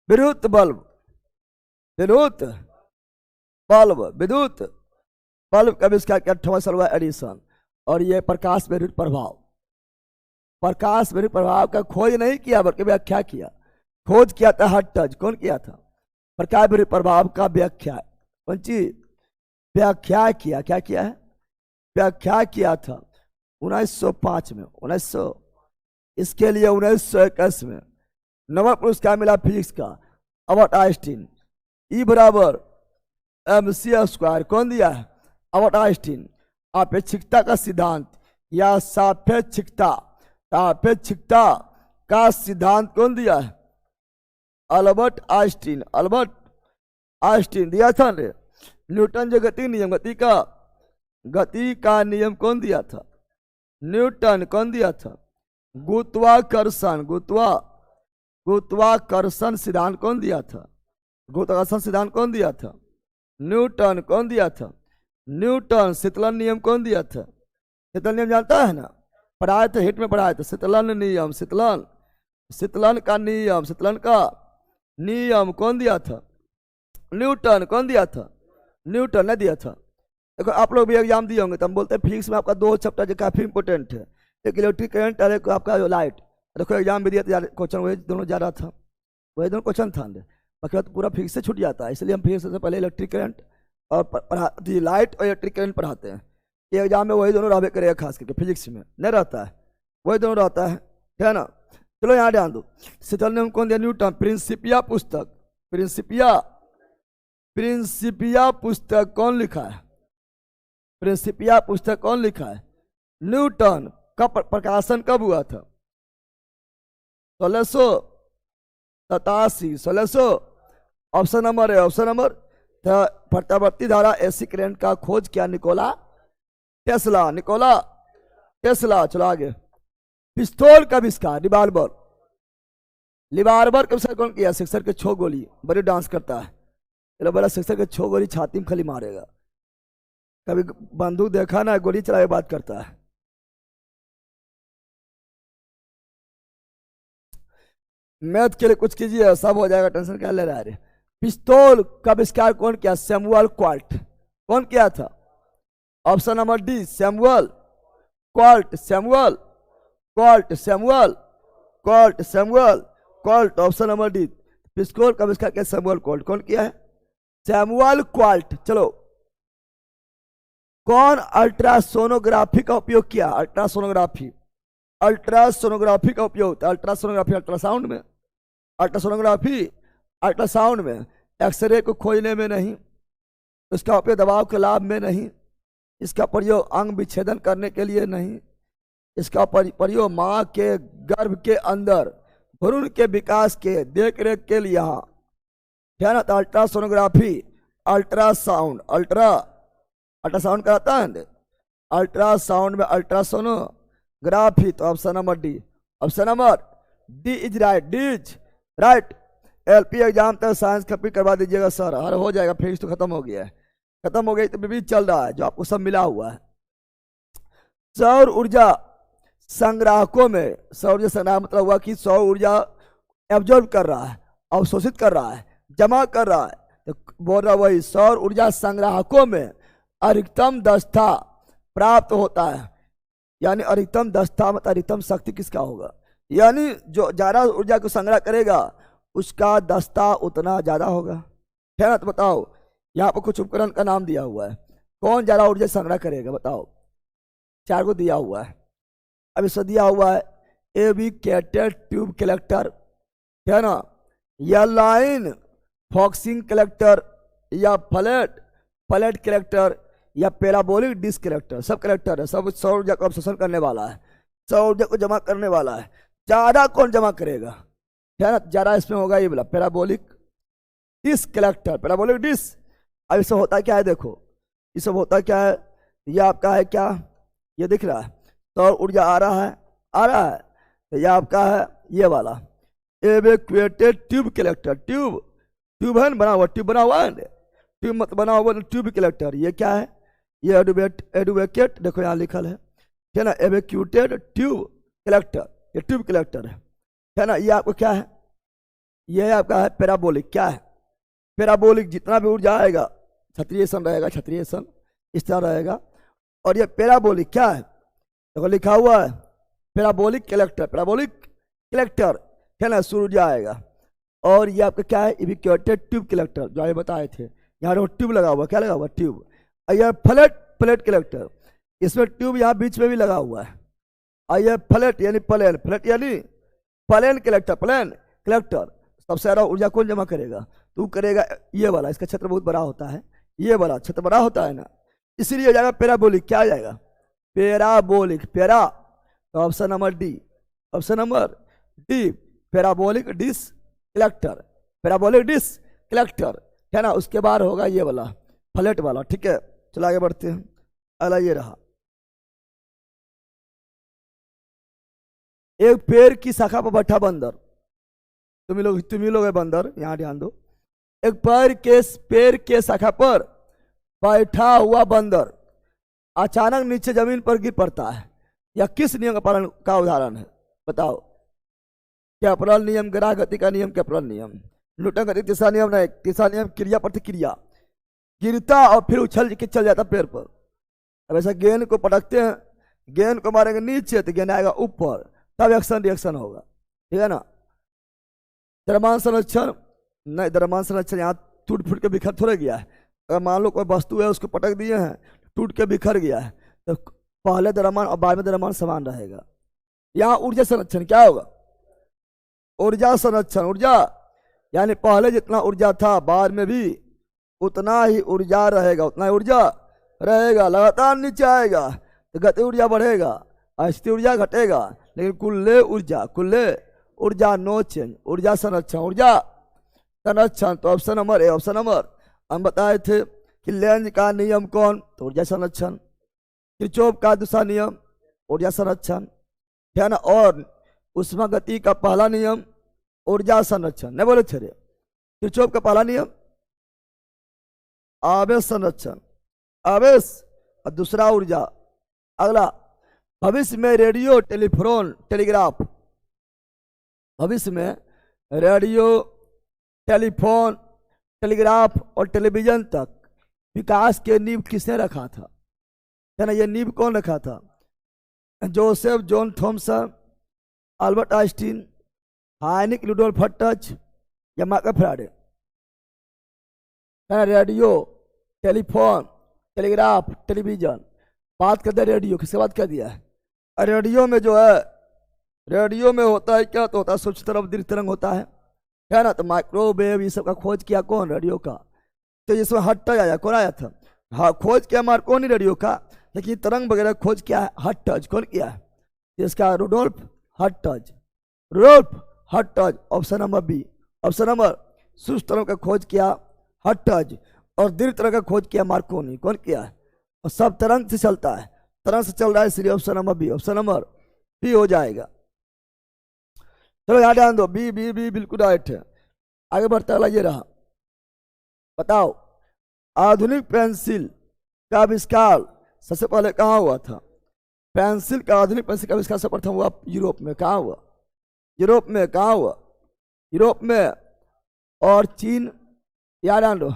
विद्युत बल्ब, विद्युत बल्ब, विद्युत बल्ब का आविष्कार किया थॉमस अल्वा एडिसन। और ये प्रकाश विद्युत प्रभाव, प्रकाश विद्युत प्रभाव का खोज नहीं किया बल्कि व्याख्या किया। खोज किया था हटज। कौन किया था? प्रकाश विद्युत प्रभाव का व्याख्या, कौन चीज? व्याख्या किया। क्या किया है? व्याख्या किया था 1905 में, 1900। इसके लिए 1921 में नोबेल पुरस्कार मिला फिजिक्स का अल्बर्ट आइंस्टीन। ई बराबर mc²। कौन दिया है? Albert Einstein. अपेक्षिकता का सिद्धांत या सापेक्षिकता, सापेक्षिकता का सिद्धांत कौन दिया है? Albert Einstein. अल्बर्ट आइंस्टीन दिया था ने। न्यूटन जो गति नियम, गति का नियम कौन दिया था? न्यूटन। कौन दिया था? गुरुत्वाकर्षण, गुरुत्वाकर्षण सिद्धांत कौन दिया था? गुरुत्वाकर्षण सिद्धांत कौन दिया था? न्यूटन। कौन दिया था? न्यूटन। शीतलन नियम कौन दिया था? शीतलन नियम जानता है ना, पढ़ाए थे, हिट में पढ़ाए थे। शीतलन नियम, शीतलन, शीतलन का नियम, शीतलन का नियम कौन दिया था? न्यूटन। कौन दिया था? न्यूटन ने दिया था। देखो आप लोग भी एग्जाम दिए होंगे तो हम बोलते हैं फिजिक्स में आपका 2 चैप्टर जो काफी इंपोर्टेंट है, एक इलेक्ट्रिक करंट और एक आपका जो लाइट। देखो एग्जाम भी दिया तो क्वेश्चन वही दोनों ज्यादा था, वही दोनों क्वेश्चन था। बाकी तो पूरा फिजिक्स से छूट जाता है, इसलिए हम फिजिक्स से पहले इलेक्ट्रिक करंट और लाइट और इलेक्ट्रिक करंट पढ़ाते हैं। ये एग्जाम में वही दोनों रहबे करेगा, खास करके फिजिक्स में नहीं रहता है, वही दोनों रहता है ना। चलो यहाँ ध्यान दो। शीतल नियम कौन दिया? न्यूटन। प्रिंसिपिया पुस्तक, प्रिंसिपिया पुस्तक कौन लिखा है? प्रिंसिपिया पुस्तक कौन लिखा है? न्यूटन। का प्रकाशन कब हुआ था? 1687, 1600। ऑप्शन नंबर है, ऑप्शन नंबर। प्रत्यावर्ती धारा एसी करंट का खोज किया निकोला टेस्ला, निकोला टेस्ला। चलो आगे। पिस्तौल का आविष्कार, रिवाल्वर। रिवाल्वर का आविष्कार कौन किया? सिक्सर के 6 गोली, बड़े डांस करता है। चलो बड़ा सिक्सर के 6 गोली छाती में खाली मारेगा। कभी बंदूक देखा ना, गोली चलाए बात करता है। मैथ के लिए कुछ कीजिए, सब हो जाएगा, टेंशन क्या ले रहा है। पिस्तौल का आविष्कार कौन किया? Samuel Colt. कौन किया था? Option number D Samuel Colt. Samuel Colt, Samuel Colt, Samuel Colt, option number D. पिस्तौल का आविष्कार किया सैमुअल क्वाल्ट। कौन किया है? Samuel Colt. चलो, कौन अल्ट्रासोनोग्राफी का उपयोग किया? अल्ट्रासोनोग्राफी, अल्ट्रासोनोग्राफी का उपयोग होता है। अल्ट्रासोनोग्राफी अल्ट्रासाउंड में, अल्ट्रासोनोग्राफी अल्ट्रासाउंड में, एक्सरे को खोजने में नहीं, इसका उपयोग दबाव के लाभ में नहीं, इसका प्रयोग अंग विच्छेदन करने के लिए नहीं, इसका प्रयोग मां के गर्भ के अंदर भ्रूण के विकास के देख रेख के लिए। हाँ क्या ना, तो अल्ट्रासोनोग्राफी, अल्ट्रासाउंड, अल्ट्रासाउंड कराता है, अल्ट्रासाउंड में अल्ट्रासोनोग्राफी। तो option number D, option number D is right, D is right. LP exam तक साइंस कंप्लीट करवा दीजिएगा सर। अरे हो जाएगा, फीस तो खत्म हो गया है, खत्म हो गई तो भी चल रहा है जो आपको सब मिला हुआ है। सौर ऊर्जा संग्राहकों में, सौर ऊर्जा संग्राहक मतलब हुआ कि सौर ऊर्जा एब्जॉर्ब कर रहा है, अवशोषित कर रहा है, जमा कर रहा है। तो बोल रहा वही, सौर ऊर्जा संग्राहकों में अधिकतम दक्षता प्राप्त होता है। यानी अधिकतम दक्षता मतलब अधिकतम शक्ति किसका होगा? यानी जो ज्यादा ऊर्जा को संग्रह करेगा उसका दक्षता उतना ज्यादा होगा। है ना? तो बताओ, यहाँ पर कुछ उपकरण का नाम दिया हुआ है, कौन ज्यादा ऊर्जा संग्रह करेगा? बताओ, 4 को दिया हुआ है। अब इसमें दिया हुआ है एविकेटेड ट्यूब कलेक्टर, है ना, या लाइन फॉक्सिंग कलेक्टर, या फ्लैट कलेक्टर, या पैराबोलिक डिस्क कलेक्टर। सब कलेक्टर है, सब सौर ऊर्जा को अवशोषण करने वाला है, सौर ऊर्जा को जमा करने वाला है। ज्यादा कौन जमा करेगा? है ना, ज्यादा इसमें होगा ये बोला parabolic disc collector, parabolic disc. अब इसमें होता क्या है? देखो ये सब होता क्या है, ये आपका है क्या, ये दिख रहा है सौर ऊर्जा आ रहा है, तो ये आपका है ये वाला एवेक्यूएटेड ट्यूब कलेक्टर। ट्यूब है ना, बना हुआ, ट्यूब बना हुआ है, ट्यूब मत बना हुआ ट्यूब कलेक्टर। ये क्या है? ये एडुकेट, देखो यहाँ लिखल है ना, एवेक्यूटेड ट्यूब कलेक्टर, ये ट्यूब कलेक्टर है ना। ये आपको क्या है? ये आपका है पैराबोलिक। क्या है? पैराबोलिक, जितना भी ऊर्जा आएगा क्षत्रियसन रहेगा, क्षत्रियसन इस तरह रहेगा। और ये पैराबोलिक क्या है? देखो लिखा हुआ है पैराबोलिक कलेक्टर, पैराबोलिक कलेक्टर है ना, सूर्य आएगा। और ये आपका क्या है? एविक्यूटेड ट्यूब कलेक्टर, जो आगे बताए थे। यहाँ देखो ट्यूब लगा हुआ, क्या लगा हुआ? ट्यूब। और यह फ्लैट कलेक्टर, इसमें ट्यूब यहाँ बीच में भी लगा हुआ है। और यह फ्लैट यानी प्लेन कलेक्टर, प्लेन कलेक्टर। सबसे ज्यादा ऊर्जा कौन जमा करेगा? तू करेगा ये वाला, इसका क्षेत्र बहुत बड़ा होता है, ये वाला क्षेत्र बड़ा होता है ना, इसीलिए हो जाएगा पैराबोलिक। क्या आ जाएगा? Parabolic, para. तो option number D, option number D parabolic disc collector, parabolic disc collector है ना। उसके बाद होगा ये वाला फ्लैट वाला। ठीक है, चलो आगे बढ़ते हैं। अगला ये रहा, एक पेड़ की शाखा पर बैठा बंदर। तुम ही लोग है बंदर, यहां ध्यान दो। एक पेड़ के शाखा पर बैठा हुआ बंदर अचानक नीचे जमीन पर गिर पड़ता है। यह किस नियम का पालन का उदाहरण है? बताओ। कैपरल नियम, ग्राह गति का नियम, कैपरल नियम, न्यूटन गति तीसरा नियम नहीं, तीसरा नियम क्रिया प्रतिक्रिया। गिरता और फिर उछल के चल जाता पेड़ पर। अब ऐसा गेंद को पटकते हैं, गेंद को मारेंगे नीचे तो गेंद आएगा ऊपर, तब एक्शन रिएक्शन होगा। ठीक है ना। द्रव्यमान संरक्षण नहीं, द्रव्यमान संरक्षण यहाँ टूट फूट के बिखर थोड़े गया है। अगर मान लो कोई वस्तु है उसको पटक दिए हैं, टूट के बिखर गया है, तो पहले द्रव्यमान और बाद में द्रव्यमान समान रहेगा। यहाँ ऊर्जा संरक्षण क्या होगा? ऊर्जा संरक्षण, ऊर्जा यानी पहले जितना ऊर्जा था बाद में भी उतना ही ऊर्जा रहेगा, उतना ही ऊर्जा रहेगा। लगातार नीचे आएगा तो गति ऊर्जा बढ़ेगा, अस्थिर ऊर्जा घटेगा, लेकिन कुल्ले ऊर्जा नो चेंज। ऊर्जा संरक्षण, ऊर्जा संरक्षण। तो option number A, option number हम बताए थे कि लेंज का नियम कौन? तो ऊर्जा संरक्षण। किरचॉफ का दूसरा नियम, ऊर्जा संरक्षण, है ना। और उष्मा गति का पहला नियम ऊर्जा संरक्षण, नहीं बोले थे किरचॉफ का पहला नियम आवेश संरक्षण, आवेश, और दूसरा ऊर्जा। अगला, भविष्य में रेडियो टेलीफोन टेलीग्राफ, भविष्य में रेडियो टेलीफोन टेलीग्राफ और टेलीविजन तक विकास के नींव किसने रखा था, है ना। ये नींव कौन रखा था? Joseph John Thomson, Albert Einstein, हाइनिक लुडोल्फ हर्ट्ज या Marcus Faraday. Radio telephone telegraph television, बात करते हैं रेडियो, किसके बात कर दिया है? रेडियो में जो है, रेडियो में होता है क्या, तो होता है सूक्ष्म तरंग दीर्घ तरंग होता है ना। तो माइक्रोवेव ये सब का खोज किया कौन? रेडियो का। तो इसमें हर्ट्ज आया, कौन आया था? हाँ, खोज किया मार्कोनी रेडियो का, लेकिन तरंग वगैरह खोज किया है हर्ट्ज, कौन किया है? इसका Rudolf Hertz, Rudolf Hertz, option number B. Option number, सूक्ष्म तरंग का खोज किया हर्ट्ज और दीर्घ तरंग का खोज किया मार्कोनी, कौन किया है? और सब तरंग से चलता है, तरंग से चल रहा है, इसलिए option number B, option number B हो जाएगा। चलो यहाँ ध्यान दो, बी बी बी बिल्कुल राइट है। आगे बढ़ता है, ये रहा, बताओ आधुनिक पेंसिल का आविष्कार सबसे पहले कहाँ हुआ था? पेंसिल का, आधुनिक पेंसिल का आविष्कार सर्वप्रथम हुआ यूरोप में। कहाँ हुआ? यूरोप में। कहाँ हुआ? यूरोप में और चीन। याद आंदो,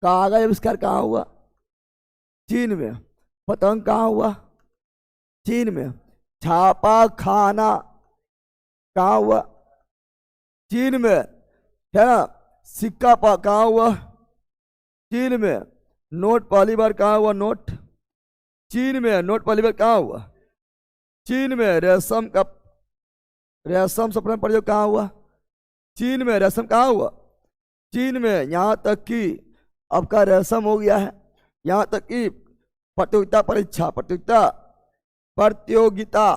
कागज आविष्कार कहाँ हुआ? चीन में। पतंग कहाँ हुआ? चीन में। छापा खाना कहाँ हुआ? चीन में, है ना। सिक्का कहाँ हुआ? चीन में। नोट पहली बार कहाँ हुआ? नोट चीन में। नोट पहली बार कहाँ हुआ? चीन में। रेशम का, रेशम से प्रयोग कहाँ हुआ? चीन में। रेशम कहाँ हुआ? चीन में। यहाँ तक कि अब का रेशम हो गया है, यहाँ तक कि प्रतियोगिता परीक्षा, प्रतियोगिता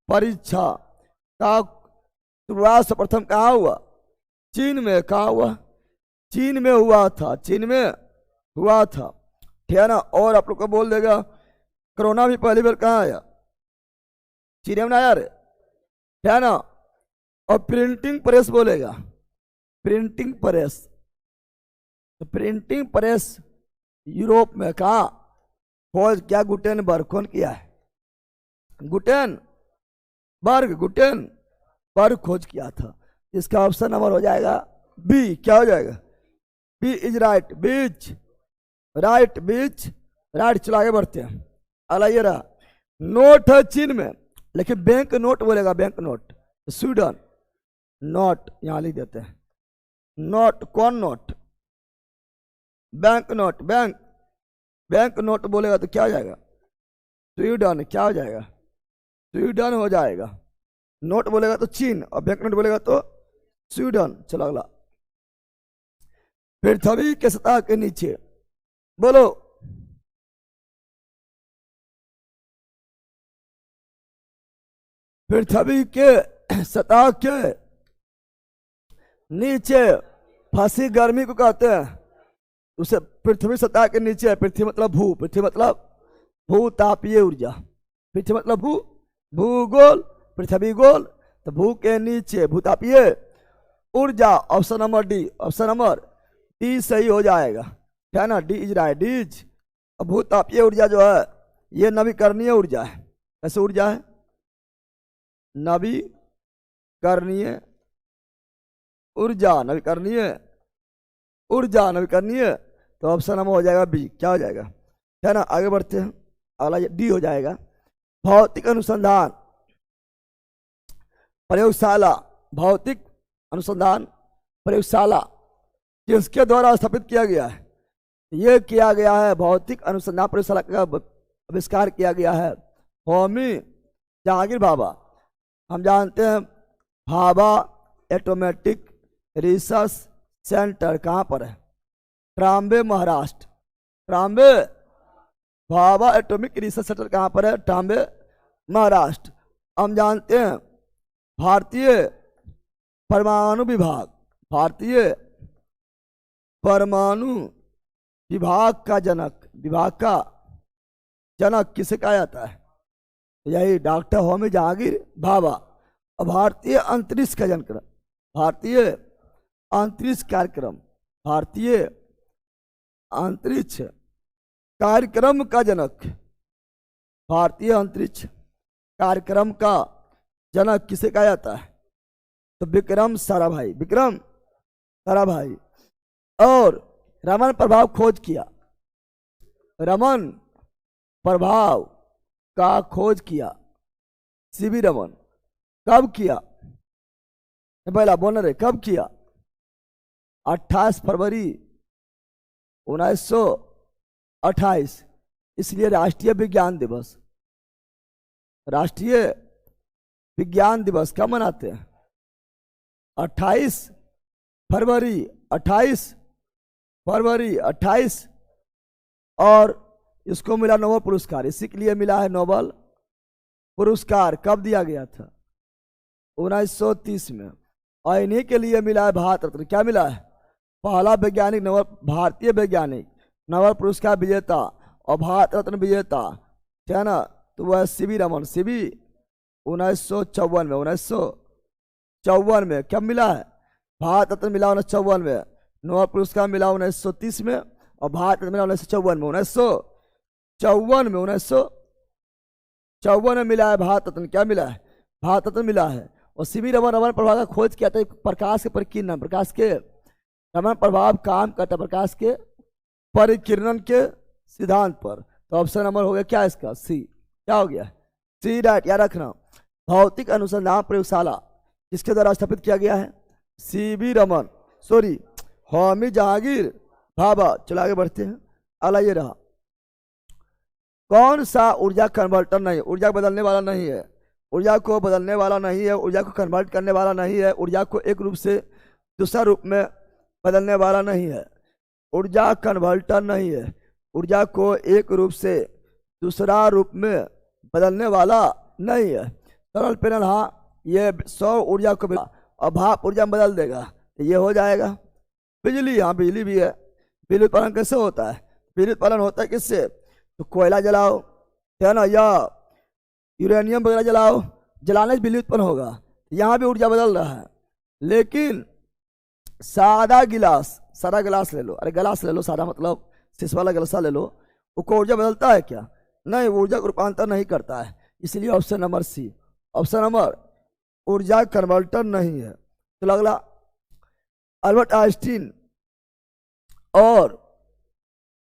परीक्षा का शुरुआत सर्वप्रथम कहाँ हुआ? चीन में। कहाँ हुआ? चीन में हुआ था, चीन में हुआ था, ठीक है ना। और आप लोग को बोल देगा कोरोना भी पहली बार कहाँ आया? चीन में आया रे, ठीक है ना। और प्रिंटिंग प्रेस बोलेगा, प्रिंटिंग प्रेस, तो प्रिंटिंग प्रेस यूरोप में। कहाँ खोज क्या? गुटेनबर्ग। कौन किया है? गुटेनबर्ग खोज किया था। इसका ऑप्शन नंबर हो जाएगा बी। क्या हो जाएगा? B is right, beach right, beach right. चलो आगे बढ़ते हैं। अगला ये रहा, नोट है चीन में, लेकिन बैंक नोट बोलेगा, बैंक नोट। स्वीडन। नोट यहां लिख देते हैं, नोट। कौन note? Bank note. Bank note बोलेगा तो क्या हो जाएगा? स्वीडन। क्या हो जाएगा? स्वीडन हो जाएगा। नोट बोलेगा तो चीन और बैंक नोट बोलेगा तो स्वीडन। चलो अगला, पृथ्वी के सतह के नीचे, बोलो पृथ्वी के सतह के नीचे फंसी गर्मी को कहते हैं, उसे पृथ्वी सतह के नीचे। पृथ्वी मतलब भू, पृथ्वी मतलब भूतापीय ऊर्जा, पृथ्वी मतलब भू, भूगोल, पृथ्वी गोल, तो भू के नीचे भूतापीय ऊर्जा। Option number D, option number D सही हो जाएगा, क्या ना। D is right, D is. भूतापीय ऊर्जा जो है ये नवीकरणीय ऊर्जा है। कैसे ऊर्जा है? नवीकरणीय ऊर्जा, नवीकरणीय ऊर्जा, नवीकरणीय। तो ऑप्शन नंबर हो जाएगा बी। क्या हो जाएगा? है ना। आगे बढ़ते हैं, अगला डी हो जाएगा। भौतिक अनुसंधान प्रयोगशाला, भौतिक अनुसंधान प्रयोगशाला किसके द्वारा स्थापित किया गया है? यह किया गया है, भौतिक अनुसंधान प्रयोगशाला का आविष्कार किया गया है होमी जहांगीर भाभा। हम जानते हैं भाभा एटोमेटिक रिसर्च सेंटर कहाँ पर है? Trombay, Maharashtra. Trombay, Bhabha atomic research centre कहाँ पर है? ट्राम्बे, महाराष्ट्र। हम जानते हैं भारतीय परमाणु विभाग, भारतीय परमाणु विभाग का जनक, विभाग का जनक किसे कहा जाता है? यही डॉक्टर होमी जहांगीर भाभा। और भारतीय अंतरिक्ष का जनक, भारतीय अंतरिक्ष कार्यक्रम, भारतीय अंतरिक्ष कार्यक्रम का जनक, भारतीय अंतरिक्ष कार्यक्रम का जनक किसे कहा जाता है? तो विक्रम साराभाई, विक्रम साराभाई। और रमन प्रभाव खोज किया, रमन प्रभाव का खोज किया सीवी रमन। कब किया? पहला बोल रहे कब किया? 28 फरवरी 1928, इसलिए राष्ट्रीय विज्ञान दिवस, राष्ट्रीय विज्ञान दिवस कब मनाते हैं? 28 फरवरी, 28 फरवरी 28। और इसको मिला नोबेल पुरस्कार, इसी के लिए मिला है नोबेल पुरस्कार। कब दिया गया था? 1930 में। और इन्हीं के लिए मिला है भारत रत्न। क्या मिला है? पहला वैज्ञानिक नोबेल, भारतीय वैज्ञानिक नोबेल पुरस्कार विजेता और भारत रत्न विजेता, ठीक है ना? तो वह सीवी रमन। सीवी 1954 में, 1954 में। कब मिला है? भारत रत्न मिला 1954 में, नोबेल पुरस्कार मिला 1930 में, और भारत रत्न मिला 1954 में। 1954 में, 1954 में मिला है भारत रत्न। क्या मिला है? भारत रत्न मिला है। और सीवी रमन, रमन प्रभाव का खोज किया था प्रकाश के परिकिरण, प्रकाश के, रमन प्रभाव काम करता प्रकाश के परिकिरण के सिद्धांत पर। तो ऑप्शन नंबर हो गया क्या इसका? सी। क्या हो गया? सी राइट। याद रखना, भौतिक अनुसंधान प्रयोगशाला किसके द्वारा स्थापित किया गया है? CV Raman, sorry Homi Jahangir Bhabha. चलो आगे बढ़ते हैं। अगला ये रहा, कौन सा ऊर्जा कन्वर्टर नहीं, ऊर्जा बदलने वाला नहीं है, ऊर्जा को बदलने वाला नहीं है, ऊर्जा को कन्वर्ट करने वाला नहीं है, ऊर्जा को एक रूप से दूसरा रूप में बदलने वाला नहीं है, ऊर्जा कन्वर्टर नहीं है, ऊर्जा को एक रूप से दूसरा रूप में बदलने वाला नहीं है। सरल पैनल, हाँ ये 100 ऊर्जा को और भाप ऊर्जा में बदल देगा, तो ये हो जाएगा। बिजली, हाँ बिजली भी है। बिजली उत्पादन कैसे होता है? बिजली उत्पादन होता है किससे? तो कोयला जलाओ, है ना, या यूरेनियम वगैरह जलाओ, जलाने से बिजली उत्पन्न होगा। यहाँ भी ऊर्जा बदल रहा है। लेकिन सादा गिलास ले लो, अरे गिलास ले लो, सादा मतलब शीश वाला गिलासा ले लो, उसको ऊर्जा बदलता है क्या? नहीं, ऊर्जा को रूपांतर नहीं करता है। इसलिए option number C, option number ऊर्जा कन्वर्टर नहीं है। तो अगला, अल्बर्ट आइंस्टीन और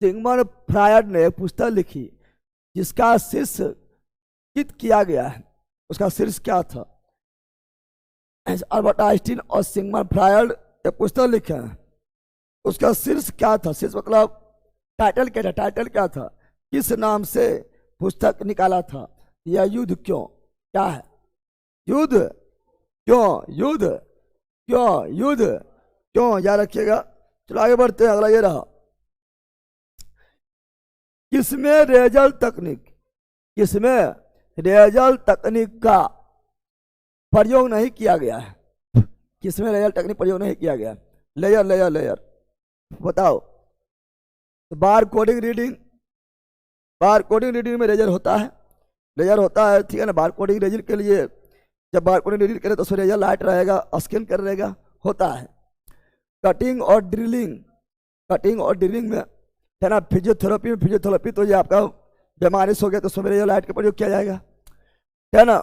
सिगमंड फ्रायड ने एक पुस्तक लिखी जिसका शीर्ष किया गया है, उसका शीर्ष क्या था? अल्बर्ट आइंस्टीन और सिगमंड फ्रायड एक पुस्तक लिखे हैं, उसका शीर्ष क्या था? शीर्ष मतलब टाइटल क्या था? टाइटल क्या था? किस नाम से पुस्तक निकाला था? यह युद्ध क्यों? क्या है? युद्ध क्यों, युद्ध क्यों, युद्ध क्यों, याद रखिएगा। चलो आगे बढ़ते हैं। अगला ये रहा, किसमें रेजल तकनीक, किसमें रेजल तकनीक का प्रयोग नहीं किया गया है? किसमें रेजल तकनीक प्रयोग नहीं किया गया? लेयर, लेयर, लेयर, बताओ। तो बार कोडिंग रीडिंग, बार कोडिंग रीडिंग में रेजर होता है, लेयर होता है, ठीक है ना। बार कोडिंग रीडिंग के लिए जब बार कोडिंग रीडिंग करे तो उसमें रेजर लाइट रहेगा, स्कैन कर रहेगा, होता है। कटिंग और ड्रिलिंग, कटिंग और ड्रिलिंग में, है ना, फिजियोथेरेपी में, फिजियोथेरेपी तो ये आपका बीमारी हो गया तो उसमें रेजर लाइट का प्रयोग किया जाएगा, है ना।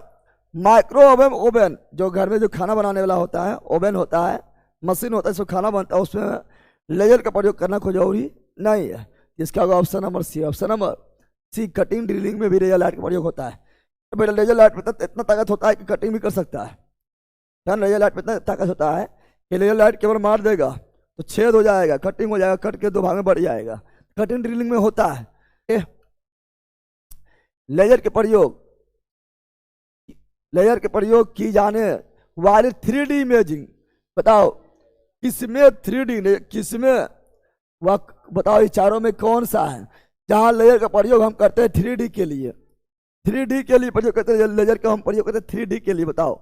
माइक्रोवेव ओवन, जो घर में जो खाना बनाने वाला होता है, ओवन होता है, मशीन होता है, इसमें खाना बनता है, उसमें लेजर का प्रयोग करना कोई जरूरी नहीं है। इसका होगा option number C, option number C. Cutting drilling में भी लेजर लाइट का प्रयोग होता है। तो बेटा लेजर लाइट में इतना ताकत होता है कि कटिंग भी कर सकता है। लेजर लाइट में इतना ताकत होता है कि लेजर लाइट केवल मार देगा तो छेद हो जाएगा, कटिंग हो जाएगा, कट के दो भाग में बढ़ जाएगा। कटिंग ड्रिलिंग में होता है। लेजर के प्रयोग, लेजर के प्रयोग की जाने वाली 3D इमेजिंग, बताओ किसमें 3D, किसमें, वह बताओ इस चारों में कौन सा है जहां लेजर का प्रयोग हम करते हैं 3D के लिए? 3D के लिए प्रयोग करते हैं लेजर का, हम प्रयोग करते हैं 3D के लिए, बताओ।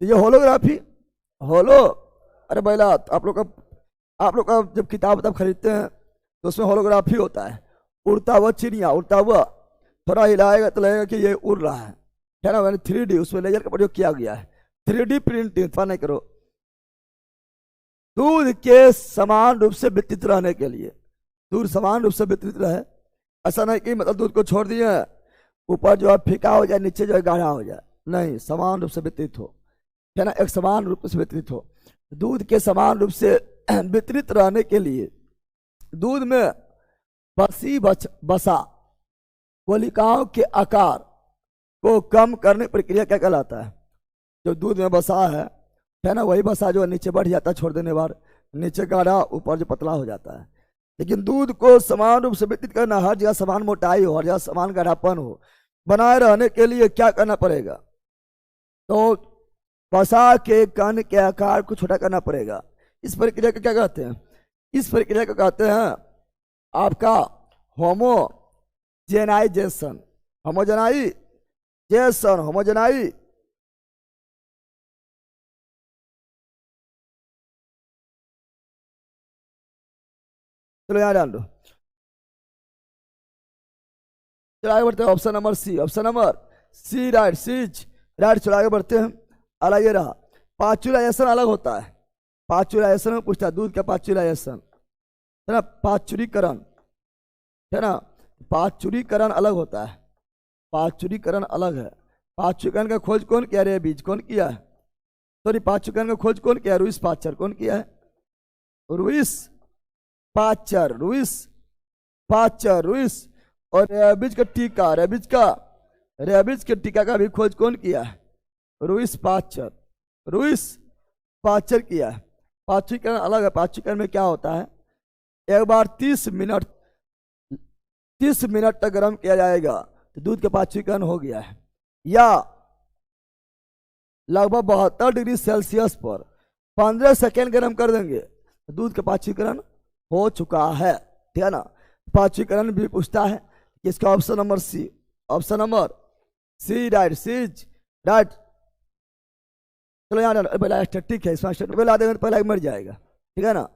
ये होलोग्राफी, होलो, अरे भैया आप लोग का जब किताब खरीदते हैं तो उसमें होलोग्राफी होता है। उड़ता हुआ चिड़िया, उड़ता हुआ थोड़ा हिलाएगा तो लगेगा कि ये उड़ रहा है ना। मैंने 3D उसमें लेजर का प्रयोग किया गया है। 3D प्रिंटिंग नहीं करो। दूध के समान रूप से वितरित रहने के लिए, दूध समान रूप से वितरित रहे, ऐसा नहीं कि मतलब दूध को छोड़ दिए ऊपर जो है फीका हो जाए, नीचे जो है गाढ़ा हो जाए, नहीं, समान रूप से वितरित हो, है ना, एक समान रूप से वितरित हो। दूध के समान रूप से वितरित रहने के लिए दूध में बसा कोलिकाओं के आकार को कम करने प्रक्रिया क्या कहलाता है? जो दूध में बसा है ना, वही बसा जो नीचे बढ़ जाता है छोड़ देने बार, नीचे गाढ़ा ऊपर जो पतला हो जाता है। लेकिन दूध को समान रूप से वितरित करना, हर जगह समान मोटाई हो, हर जगह समान गाढ़ापन हो, बनाए रहने के लिए क्या करना पड़ेगा? तो बसा के कण के आकार को छोटा करना पड़ेगा। इस प्रक्रिया को क्या कहते हैं? इस प्रक्रिया को कहते हैं आपका होमोजेनाइजेशन। होमोजेनाई चलो यहाँ डाल दो। चलो आगे बढ़ते हैं, option number C, option number C right, C's right. चलो आगे बढ़ते हैं। अलग ये रहा, पाश्चुराइजेशन अलग होता है। पाश्चुराइजेशन में पूछता है दूध का पाश्चुराइजेशन, है ना, पाश्चुरीकरण, है ना, पाश्चुरीकरण अलग होता है, पाश्चुरीकरण अलग है। पाश्चुरीकरण का खोज कौन किया? रेबीज कौन किया है? सॉरी, पाश्चुरीकरण का खोज कौन किया? रुइस पाश्चर कौन किया है? Ruiz Pasteur, Ruiz. और रेबीज का टीका, रेबीज के टीका का भी खोज कौन किया है? रुइस पाश्चर किया है। पाश्चुरीकरण अलग है। पाश्चुरीकरण में क्या होता है? एक बार 30 मिनट तक गर्म किया जाएगा तो दूध का पाश्चुरीकरण हो गया है, या लगभग 72 डिग्री सेल्सियस पर 15 सेकेंड गर्म कर देंगे तो दूध का पाश्चुरीकरण हो चुका है, ठीक है ना। पाश्चुरीकरण भी पूछता है। इसका option number C, option number C right, C's right. चलो यहाँ पहला स्टैटिक है, इसमें स्टेटमेंट पहले आधे घंटे पहले मर जाएगा, ठीक है ना।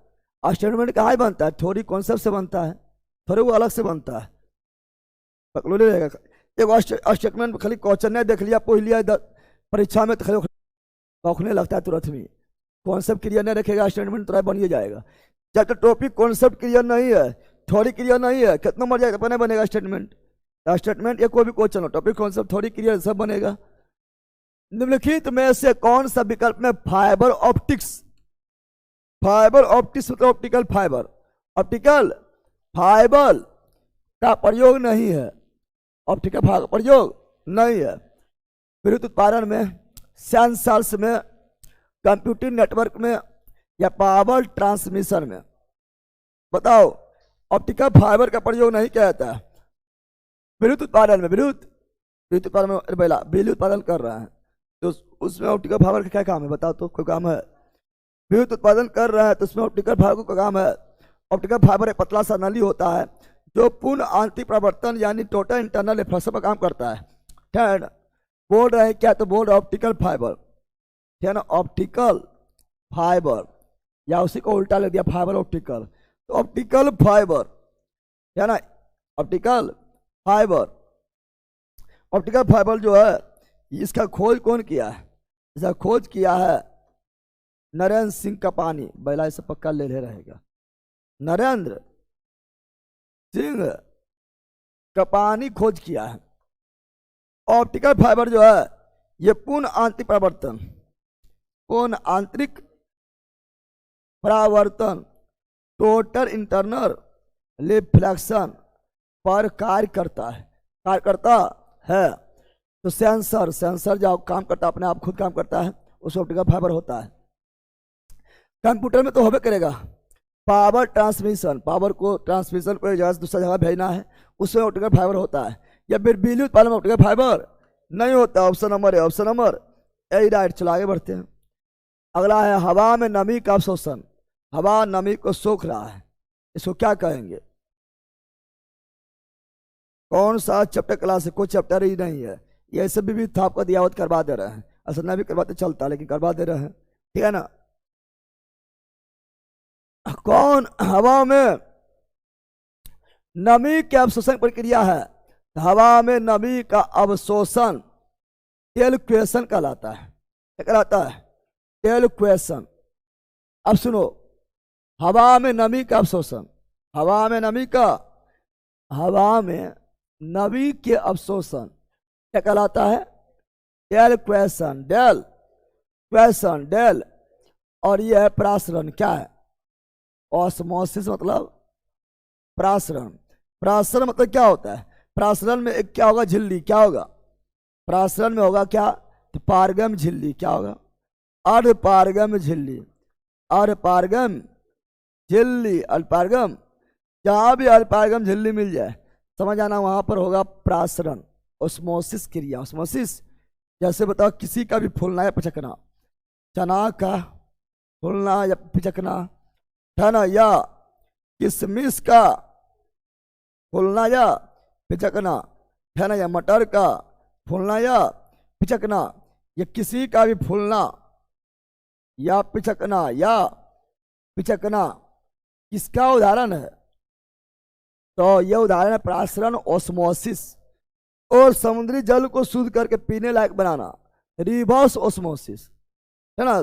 स्टेटमेंट कहाँ ही बनता है? थोड़ी कॉन्सेप्ट से बनता है, थोड़े वो अलग से बनता है, पकड़ो नहीं रहेगा। एक स्टेटमेंट खाली क्वेश्चन ने देख लिया, पूछ लिया परीक्षा में तो खाली औखने लगता है तुरंत में। कॉन्सेप्ट क्लियर नहीं रखेगा स्टेटमेंट तुरंत बन जाएगा। जब तक टॉपिक कॉन्सेप्ट क्लियर नहीं है, थोड़ी क्लियर नहीं है, कितना मर जाएगा बने बनेगा स्टेटमेंट। स्टेटमेंट या कोई भी क्वेश्चन हो, टॉपिक कॉन्सेप्ट थोड़ी क्लियर सब बनेगा। निम्नलिखित में से कौन सा विकल्प में फाइबर ऑप्टिक्स मतलब ऑप्टिकल फाइबर का प्रयोग नहीं है, ऑप्टिकल फाइबर प्रयोग नहीं है। विद्युत उत्पादन में, सेंसर्स में, कंप्यूटर नेटवर्क में, या पावर ट्रांसमिशन में? बताओ, ऑप्टिकल फाइबर का प्रयोग नहीं किया जाता है विद्युत उत्पादन में। विद्युत उत्पादन में बिजली उत्पादन कर रहा है तो उसमें ऑप्टिकल फाइबर का क्या काम है? बताओ तो, कोई काम है? विद्युत उत्पादन कर रहा है तो उसमें ऑप्टिकल फाइबर का काम है। ऑप्टिकल फाइबर एक पतला सा नली होता है जो पूर्ण आंतरिक प्रवर्तन यानी टोटल इंटरनल रिफ्लेक्शन पर काम करता है, ठीक है ना। बोल रहे हैं क्या? तो बोल रहे ऑप्टिकल फाइबर, ठीक है ना, ऑप्टिकल फाइबर, या उसी को उल्टा ले दिया फाइबर ऑप्टिकल, तो ऑप्टिकल फाइबर, है ना, ऑप्टिकल फाइबर जो है इसका खोज कौन किया है? इसका खोज किया है नरेंद्र सिंह कपानी। बैला इसे पक्का ले रहेगा, नरेंद्र सिंह कपानी खोज किया है। ऑप्टिकल फाइबर जो है ये पूर्ण आंतरिक परावर्तन टोटल इंटरनल रिफ्लेक्शन पर कार्य करता है। तो सेंसर जो काम करता है अपने आप खुद काम करता है, उस ऑप्टिकल फाइबर होता है। कंप्यूटर में तो होबे करेगा पावर ट्रांसमिशन, पावर को ट्रांसमिशन को एक जगह से दूसरा जगह भेजना है, उसमें ऑप्टिकल फाइबर होता है। या फिर बिजली उत्पादन में ऑप्टिकल फाइबर नहीं होता। ऑप्शन नंबर है, ऑप्शन नंबर ए राइट। चलो आगे बढ़ते हैं। अगला है हवा में नमी का अवशोषण। हवा नमी को सोख रहा है, इसको क्या कहेंगे? कौन सा चैप्टर क्लास है? कोई चैप्टर ही नहीं है, ये सब भी था आपका दियावत करवा दे रहे हैं। असल में भी करवाते चलता, लेकिन करवा दे रहे हैं, ठीक है ना। कौन हवा में नमी के अवशोषण प्रक्रिया है? हवा में नमी का अवशोषण टेलक्वेशन कहलाता है। क्या कहलाता है? टेलक्वेशन। अब सुनो, हवा में नमी का अवशोषण, हवा में नमी का, हवा में नमी के अवशोषण क्या कहलाता है? डेल क्वेश्चन, डेल क्वेश्चन, डेल। और ये है प्रासरण। क्या है? ऑस्मोसिस मतलब प्रासरण। प्रासरण मतलब क्या होता है? प्रासरण में एक क्या होगा? झिल्ली। क्या होगा प्रासरण में? होगा क्या? तो पारगम झिल्ली। क्या होगा? अर्धपारगम झिल्ली। अर्धपारगम झिल्ली, अल्पारगम, जहां भी अल्पारगम झिल्ली मिल जाए समझ आना वहां पर होगा प्रासरण, ओस्मोसिस क्रिया। ओस्मोसिस जैसे बताओ, किसी का भी फूलना या पिचकना, चना का फूलना या पिचकना है ना, या किशमिश का फूलना या पिचकना है ना, या मटर का फूलना या पिचकना, या किसी का भी फूलना या पिचकना, या पिचकना किसका उदाहरण है? तो यह उदाहरण है प्रासरण, ओस्मोसिस। और समुद्री जल को शुद्ध करके पीने लायक बनाना, रिवर्स ओस्मोसिस, है ना।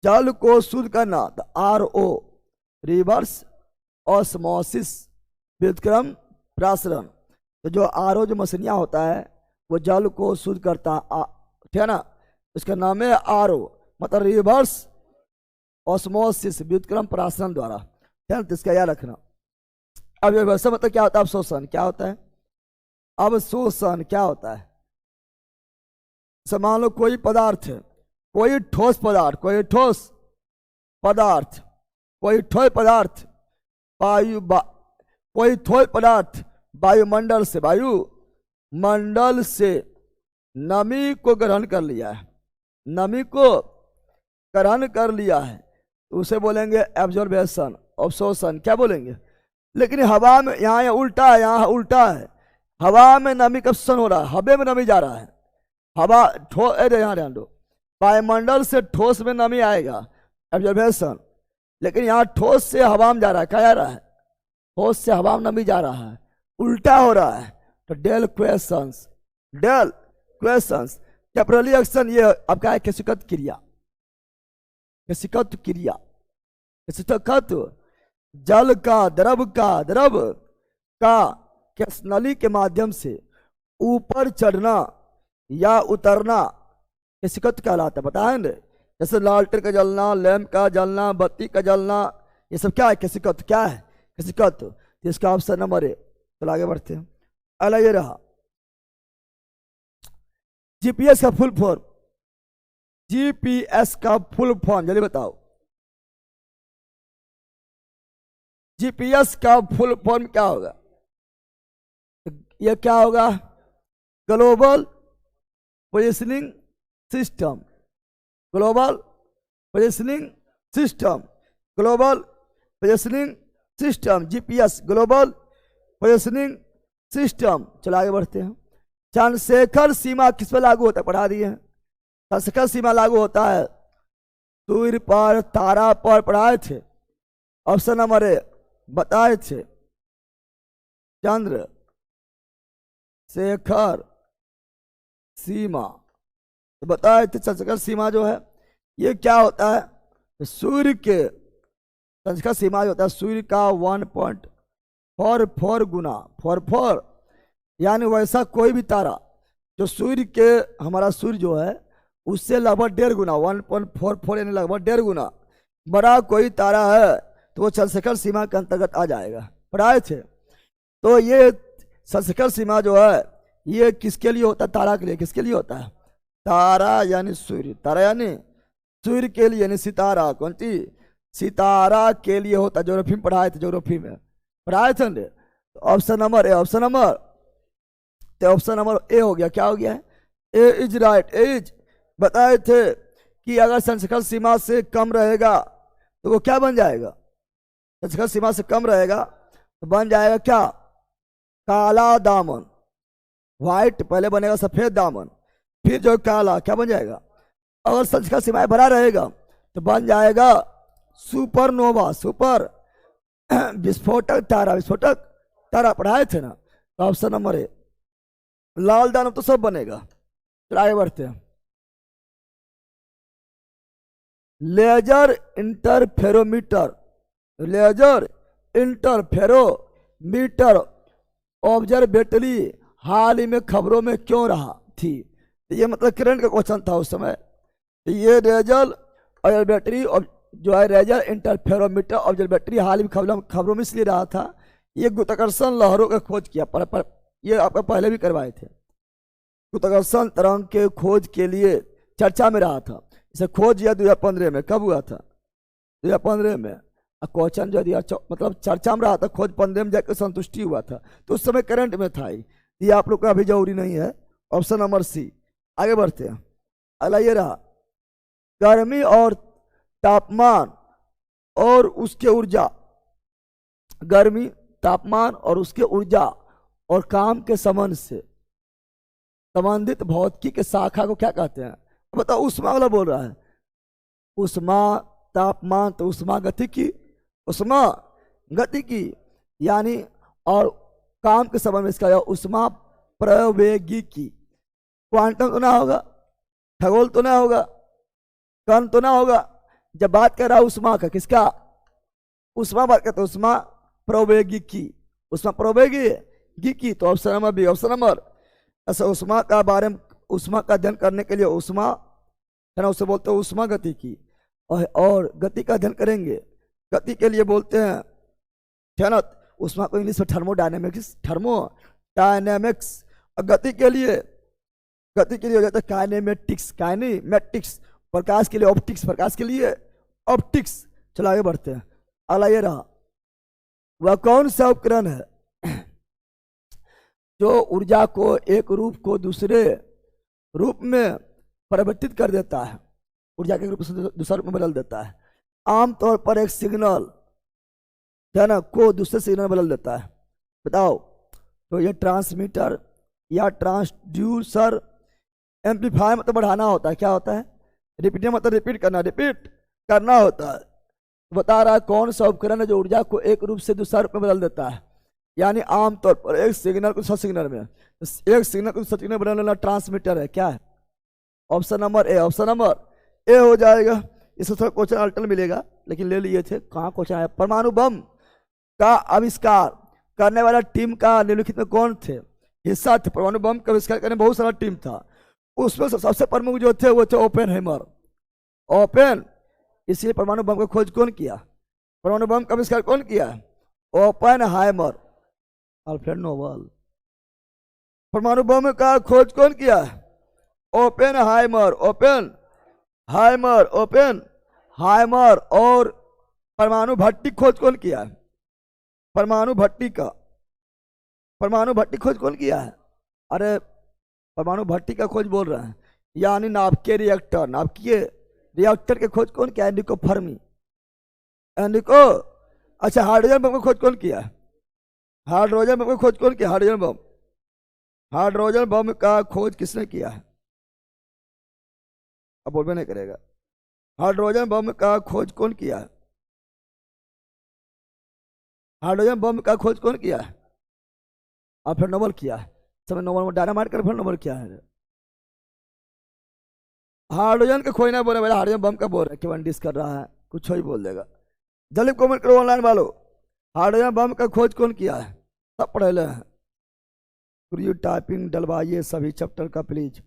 जल को शुद्ध करना, तो RO, रिवर्स ओस्मोसिस, व्युत्क्रम प्रासरण। तो जो RO जो मशीनिया होता है वो जल को शुद्ध करता है, ठीक है ना, उसका नाम है RO, मतलब रिवर्स ऑस्मोसिस, व्युत्क्रम प्रासरण द्वारा, ठीक है। तो इसका याद रखना। अब ये वैसे मतलब क्या होता है? अवशोषण क्या होता है? अवशोषण क्या होता है? मान लो कोई पदार्थ है, कोई ठोस पदार्थ, कोई ठोस पदार्थ, कोई ठोस पदार्थ कोई ठोस पदार्थ वायुमंडल से, वायुमंडल से नमी को ग्रहण कर लिया है, नमी को ग्रहण कर लिया है, उसे बोलेंगे एब्जॉर्बेशन, अवशोषण। क्या बोलेंगे? लेकिन हवा में यहाँ उल्टा है, यहाँ उल्टा है। हवा में नमी का अवशोषण हो रहा है, हवा में नमी जा रहा है। हवा यहाँ ध्यान दो, वायुमंडल से ठोस में नमी आएगा, एब्जॉर्बेशन। लेकिन यहाँ ठोस से हवा में जा रहा है, क्या जा रहा है? ठोस से हवा में नमी जा रहा है, उल्टा हो रहा है। तो डेल क्वेश्चंस, डेल क्वेश्चंस। टेम्पररी एक्शन ये आपका है केशिकत क्रिया, केशिकत क्रिया, केशिकत जल का, द्रव का नली के माध्यम से ऊपर चढ़ना या उतरना केशिकत कहलाता है। बताएंगे जैसे लालटेन का जलना, लैंप का जलना, बत्ती का जलना, ये सब क्या है? केशिकत। क्या है? केशिकत। इसका ऑप्शन नंबर है। तो आगे बढ़ते हैं। अगला ये रहा जीपीएस का फुल फॉर्म, जीपीएस का फुल फॉर्म जल्दी बताओ। जीपीएस का फुल फॉर्म क्या होगा? यह क्या होगा? Global positioning system, global positioning system, global positioning system, GPS, global positioning system. चलो आगे बढ़ते हैं। चंद्रशेखर सीमा किस पर लागू होता है? पढ़ा दिए हैं। चंद्रशेखर सीमा लागू होता है सूर्य पर, तारा पर, पढ़ाए थे। ऑप्शन नंबर ए बताए थे, चंद्र शेखर सीमा। तो बताए थे चंद्रशेखर सीमा जो है ये क्या होता है? सूर्य के, चंद्रशेखर सीमा जो होता है सूर्य का 1.44 गुना, 44, यानी वैसा कोई भी तारा जो सूर्य के, हमारा सूर्य जो है उससे लगभग 1.5 गुना, 1.44 यानी लगभग 1.5 गुना बड़ा कोई तारा है तो वो चंद्रशेखर सीमा के अंतर्गत आ जाएगा। पढ़ाए थे। तो ये चंद्रशेखर सीमा जो है ये किसके लिए होता है? तारा के लिए। किसके लिए होता है? तारा यानी सूर्य, तारा यानी सूर्य के लिए, यानी सितारा। कौन सी? सितारा के लिए होता है। ज्योग्राफी में पढ़ाए थे, ज्योग्राफी में पढ़ाए थे। Option number A, option number, तो ऑप्शन नंबर ए हो गया। क्या हो गया? ए इज राइट, ए इज। बताए थे कि अगर चंद्रशेखर सीमा से कम रहेगा तो वो क्या बन जाएगा? चंद्रशेखर सीमा से कम रहेगा तो बन जाएगा क्या? काला दामन, व्हाइट, पहले बनेगा सफेद दामन, फिर जो काला, क्या बन जाएगा? अगर चंद्रशेखर सीमा भरा रहेगा तो बन जाएगा सुपरनोवा, सुपर विस्फोटक तारा, विस्फोटक तारा। पढ़ाए थे ना। तो ऑप्शन नंबर ए। लाल दानव तो सब बनेगा। चलो आगे बढ़ते हैं। Laser interferometer, laser interferometer observatory हाल ही में खबरों में क्यों रहा थी? ये मतलब करंट का क्वेश्चन था उस समय। ये लेजर ऑब्जर्वेटरी जो है लेजर इंटरफेरोमीटर ऑब्जर्वेटरी हाल ही में खबरों में इसलिए रहा था, ये गुरुत्वाकर्षण लहरों का खोज किया। ये आपका पहले भी करवाए थे। गुरुत्वाकर्षण तरंग के खोज के लिए चर्चा में रहा था। इसे खोज या 2015 में, कब हुआ था? 2015 में। क्वेश्चन जो दिया मतलब चर्चा में रहा था, खोज 15 में जाकर संतुष्टि हुआ था, तो उस समय करंट में था। ये आप लोग का अभी जरूरी नहीं है। Option number C. आगे बढ़ते हैं। अगला ये रहा, गर्मी और तापमान और उसके ऊर्जा, गर्मी तापमान और उसके ऊर्जा और काम के संबंध से संबंधित भौतिकी के शाखा को क्या कहते हैं? बताओ। उष्मा वाला बोल रहा है। उष्मा तापमान तो उष्मा गतिकी, उष्मा गतिकी यानी, और काम के संबंध में इसका उष्मा प्रवैगिकी। क्वांटम तो ना होगा, खगोल तो ना होगा, कण तो ना होगा। जब बात कर रहा है उष्मा का, किसका? उष्मा बात करते उष्मा प्रवैगिकी, उष्मा प्रवैगिकी। तो option number B, option number. ऐसा उष्मा का बारे में, उष्मा का अध्ययन करने के लिए उष्मा है ना, उसे बोलते हैं उष्मा गति की। और गति का अध्ययन करेंगे, गति के लिए बोलते हैं है ना, उष्मा को इंग्लिश में थर्मोडायनेमिक्स, थर्मोडायनेमिक्स। और गति के लिए हो जाता है काइनेमेटिक्स, काइनेमेटिक्स। प्रकाश के लिए ऑप्टिक्स, प्रकाश के लिए ऑप्टिक्स। चलो आगे बढ़ते हैं। अगला ये रहा, वह कौन सा उपकरण है जो ऊर्जा को एक रूप को दूसरे रूप में परिवर्तित कर देता है, ऊर्जा के रूप से दूसरे रूप में बदल देता है? आमतौर पर एक सिग्नल है ना को दूसरे सिग्नल बदल देता है। बताओ। तो ये ट्रांसमीटर या ट्रांसड्यूसर। एम्पलीफायर मतलब बढ़ाना होता है, क्या होता है? रिपीटर मतलब रिपीट करना होता है। बता रहा है कौन सा उपकरण है जो ऊर्जा को एक रूप से दूसरा रूप में बदल देता है, यानी आमतौर पर एक सिग्नल को दूसरा सिग्नल में, एक सिग्नल को दूसरा सिग्नल बदलने वाला ट्रांसमीटर है। क्या है? Option number A, option number ए हो जाएगा। इससे थोड़ा क्वेश्चन अल्टर मिलेगा, लेकिन ले लिए थे। कहाँ क्वेश्चन आया? परमाणु बम का आविष्कार करने वाला टीम का निम्नलिखित में कौन थे? हिस्सा थे। परमाणु बम का आविष्कार करने बहुत सारा टीम था, उसमें सबसे प्रमुख जो थे वो थे ओपेनहाइमर। ओपेन, इसलिए परमाणु बम का खोज कौन किया? परमाणु बम का आविष्कार कौन किया? Oppenheimer, Alfred Nobel. परमाणु बम का खोज कौन किया? Oppenheimer, Oppenheimer. और परमाणु भट्टी खोज कौन किया? परमाणु भट्टी खोज कौन किया है? अरे परमाणु भट्टी का खोज बोल रहे हैं, यानी नाभिकीय रिएक्टर के खोज कौन किया? Enrico Fermi, Enrico. अच्छा, हाइड्रोजन बम का खोज कौन किया? हाइड्रोजन बम का खोज कौन किया? हाइड्रोजन बम का खोज किसने किया है? अब बोलबे नहीं करेगा। हाइड्रोजन बम का खोज कौन किया है? हाइड्रोजन बम का खोज कौन किया है? और फिर नोबेल किया है। समय नोबेल में डायनामाइट कर फिर नोबेल किया है। हाइड्रोजन का खोजना बोल रहे, हाइड्रोजन बम का बोल रहे, केवल डिस कर रहा है, कुछ ही बोल देगा। जल्दी कमेंट करो ऑनलाइन वालों, हाइड्रोजन बम का खोज कौन किया है? सब पढ़े ले हैं। टाइपिंग डलवाइए सभी चैप्टर का प्लीज।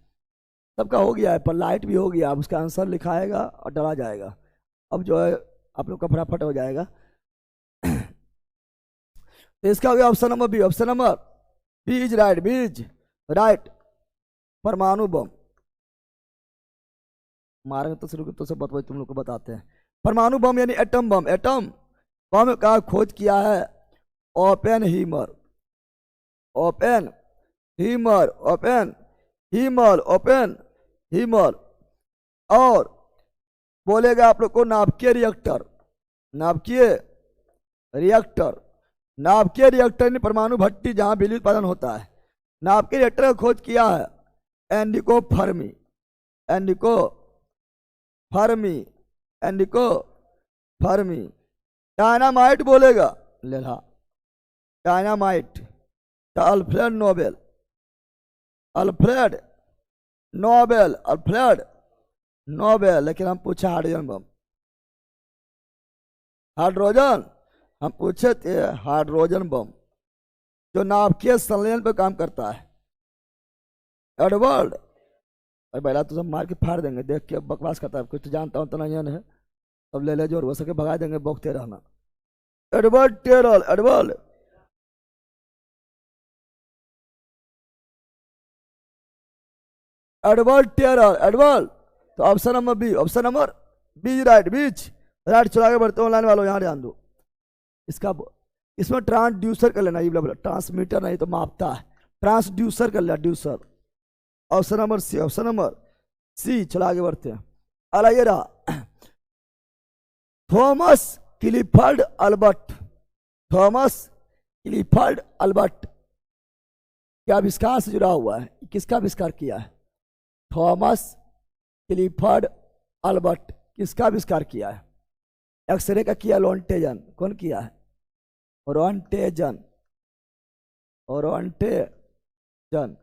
सबका हो गया है, पर लाइट भी हो गया। अब उसका आंसर लिखाएगा और डला जाएगा। अब जो है आप लोग का फटाफट हो जाएगा। तो इसका हो गया option number B, option number B is right. परमाणु बम मारेंगे तो शुरू तो से बतवाई तुम लोग को बताते हैं। परमाणु बम यानी एटम बम का खोज किया है ओपेनहाइमर। और बोलेगा आप लोग को नाभिकीय रिएक्टर ने परमाणु भट्टी जहां बिजली उत्पादन होता है, नाभिकीय रिएक्टर का खोज किया है एनरिको फर्मी। डायनामाइट बोलेगा, ले ला dynamite, Alfred Nobel. Alfred Nobel, Alfred Nobel. लेकिन हम पूछे हाइड्रोजन बम, हाइड्रोजन, हम पूछे थे हाइड्रोजन बम जो नाभिकीय संलयन पे काम करता है। एडवर्ड, अरे बेला तो सब मार के फाड़ देंगे, देख के बकवास करता है, कुछ तो जानता हूं तो नहीं है, सब ले ले जो हो सके भगा देंगे, बोकते रहना। Edward Teller, Edward Edward Teller, Edward. तो option number B, option number B right, बीच राइट। चलो आगे बढ़ते हैं, ऑनलाइन वालों यहाँ ध्यान दो। इसका इसमें ट्रांसड्यूसर कर लेना, ये ट्रांसमीटर नहीं तो मापता है, ट्रांसड्यूसर कर लेना, ड्यूसर। Option number C, option number C. चलो आगे बढ़ते हैं, अला ये रहा Thomas Clifford Albert, Thomas Clifford Albert क्या आविष्कार से जुड़ा हुआ है, किसका आविष्कार किया है? थॉमस क्लिफर्ड अल्बर्ट किसका आविष्कार किया है? एक्सरे का किया लॉन्टेजन, कौन किया है? Roentgen, Roentgen.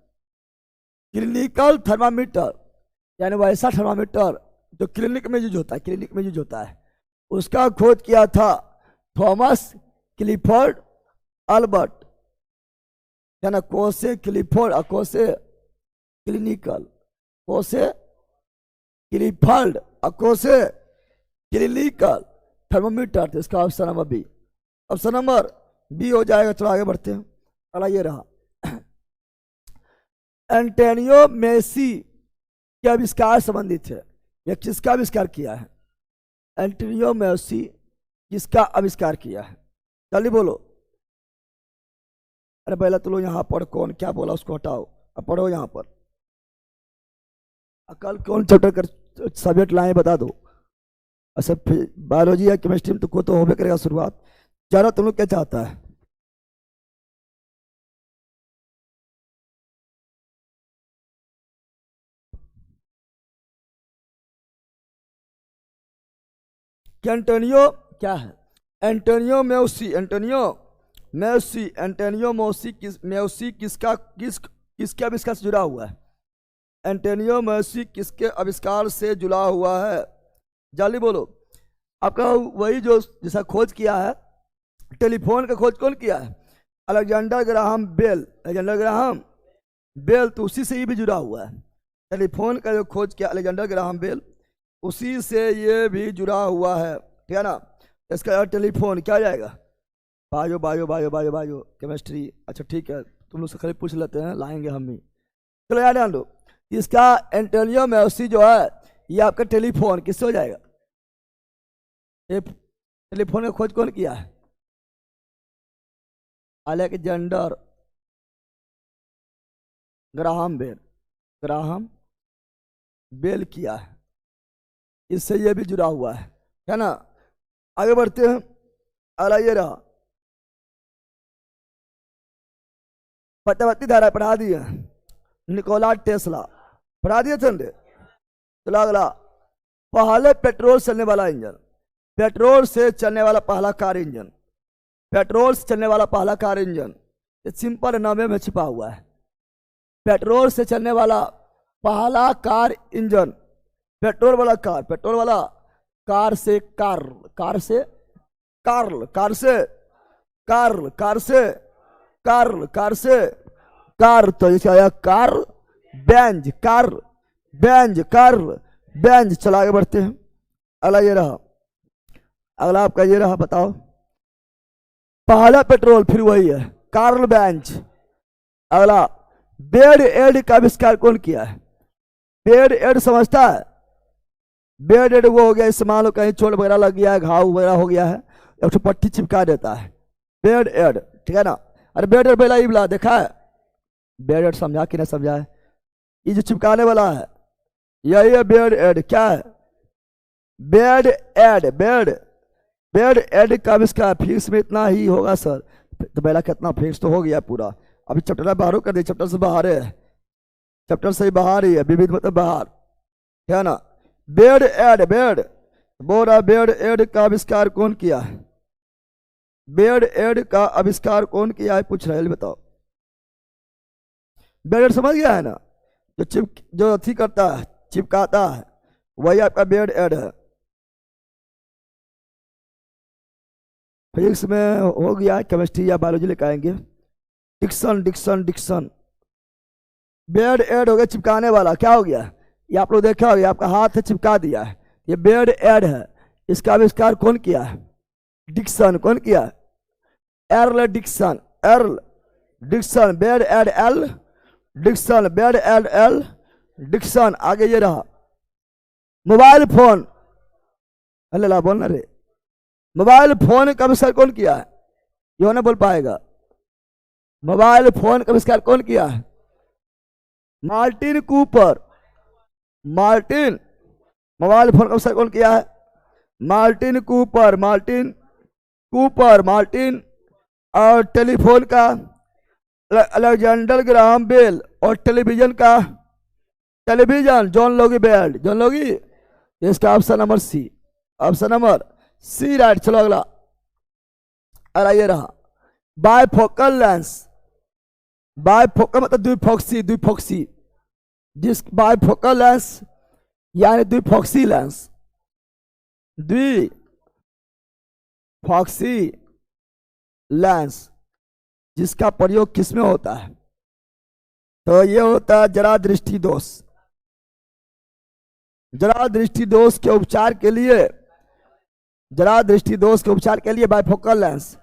क्लिनिकल थर्मामीटर यानी वैसा थर्मामीटर जो क्लिनिक में यूज होता है, क्लिनिक में यूज होता है, उसका खोज किया था थॉमस क्लिफर्ड अल्बर्ट, है ना। कोसे क्लिफर्ड, कोसे क्लिनिकल, कोसे क्लिफर्ड, कोसे क्लिनिकल थर्मोमीटर। तो इसका option number B, option number B हो जाएगा। चलो आगे बढ़ते हैं, अगला ये रहा एंटोनियो मेसी के आविष्कार संबंधित है, यह किसका आविष्कार किया है? एंटोनियो मेसी किसका आविष्कार किया है? जल्दी बोलो। अरे पहले तो लो यहाँ पर कौन क्या बोला उसको हटाओ, अब पढ़ो यहाँ पर। कल कौन चैप्टर कर सब्जेक्ट लाए बता दो। अच्छा बायोलॉजी या केमिस्ट्री में तो होबे करेगा शुरुआत। ज़्यादा तुम लोग क्या चाहता है? कि एंटोनियो क्या है? Antonio Meucci, Antonio Meucci, Antonio Meucci Meucci किसके आविष्कार से जुड़ा हुआ है? एंटोनियो मेसी किसके आविष्कार से जुड़ा हुआ है? जल्दी बोलो। आपका वही जो जिसका खोज किया है, टेलीफोन का खोज कौन किया है? Alexander Graham Bell, Alexander Graham Bell, तो उसी से ही भी जुड़ा हुआ है। टेलीफोन का जो खोज किया अलेक्जेंडर ग्राहम बेल, उसी से ये भी जुड़ा हुआ है, ठीक है ना। इसका टेलीफोन क्या जाएगा? Bio bio bio bio bio chemistry. अच्छा ठीक है, तुम लोग से खाली पूछ लेते हैं, लाएंगे हम भी। चलो याद ध्यान दो, इसका एंटोनियो मेसी जो है ये आपका टेलीफोन किससे हो जाएगा? ये टेलीफोन का खोज कौन किया है? Alexander Graham Bell, Graham Bell किया है, इससे ये भी जुड़ा हुआ है ना। आगे बढ़ते हैं, अगला ये रहा पतवती धारा, पढ़ा दिए निकोला टेस्ला, पढ़ा दिए थे। चलो अगला, पहले पेट्रोल से चलने वाला इंजन, पेट्रोल से चलने वाला पहला कार इंजन, पेट्रोल से चलने वाला पहला कार इंजन, ये सिंपल नामे में छिपा हुआ है। पेट्रोल से चलने वाला पहला कार इंजन, पेट्रोल वाला कार, पेट्रोल वाला कार से कार, कार से कार्ल, कार से कार्ल, कार से कार्ल, कार से कार, तो इसका आया car Benz, car Benz, car Benz. चलो आगे बढ़ते हैं, अगला ये रहा, अगला आपका ये रहा, बताओ पहला पेट्रोल फिर वही है कार्ल बेंज। अगला बेड एड का आविष्कार कौन किया है? बेड एड समझता है? बेड एड वो हो गया, इस मान लो कहीं चोट वगैरह लग गया है, घाव वगैरह हो गया है, एक पट्टी चिपका देता है, बेड एड, ठीक है ना। अरे बेड एड पहला इबला देखा है? बेड एड समझा कि नहीं समझा है? ये जो चिपकाने वाला है यही है बेड एड। क्या है? बेड एड, बेड एड का आविष्कार। फिजिक्स में इतना ही होगा सर, तो पहला कितना फिजिक्स तो हो गया पूरा, अभी चैप्टर बाहर कर दिया, चैप्टर से बाहर है, चैप्टर से बाहर ही है, विविध मतलब बाहर, है ना। Bed and, bed Bora, bed and का आविष्कार कौन किया है? बेड एड का आविष्कार कौन किया है पूछ रहे, बताओ। बेड एड समझ गया है ना, जो अथी करता है, चिपकाता है, वही आपका बेड एड है। फिजिक्स में हो गया, केमिस्ट्री या बायोलॉजी लेकर आएंगे। डिक्शन डिक्शन डिक्शन, बेड एड हो गया चिपकाने वाला, क्या हो गया, ये आप लोग देखा होगा, आपका हाथ है चिपका दिया है, ये बेड एड है। इसका आविष्कार कौन किया है, डिक्सन। कौन किया है, Earle Dickson. Earle Dickson, band aid Earle Dickson, band aid Earle Dickson. आगे ये रहा मोबाइल फोन, अल्लाह बोलना रे, मोबाइल फोन का आविष्कार कौन किया है, यो ना बोल पाएगा। मोबाइल फोन का आविष्कार कौन किया है, Martin Cooper. Martin, mobile phone का आविष्कार कौन किया है, Martin Cooper. Martin Cooper, Martin. और टेलीफोन का अलेक्जेंडर ग्राहम बेल। और टेलीविजन का, television John Logie Bell. John Logie, इसका option number C, option number C right. चलो अगला, अरे ये रहा बायफोकल लेंस। बायफोकल मतलब द्विफोक्सी, द्विफोक्सी। जिस बायफोकल लेंस यानी द्विफोक्सी लेंस, द्विफोक्सी लेंस, जिसका प्रयोग किसमें होता है, तो ये होता है जरा दृष्टि दोष। जरा दृष्टि दोष के उपचार के लिए, जरा दृष्टि दोष के उपचार के लिए बायफोकल लेंस,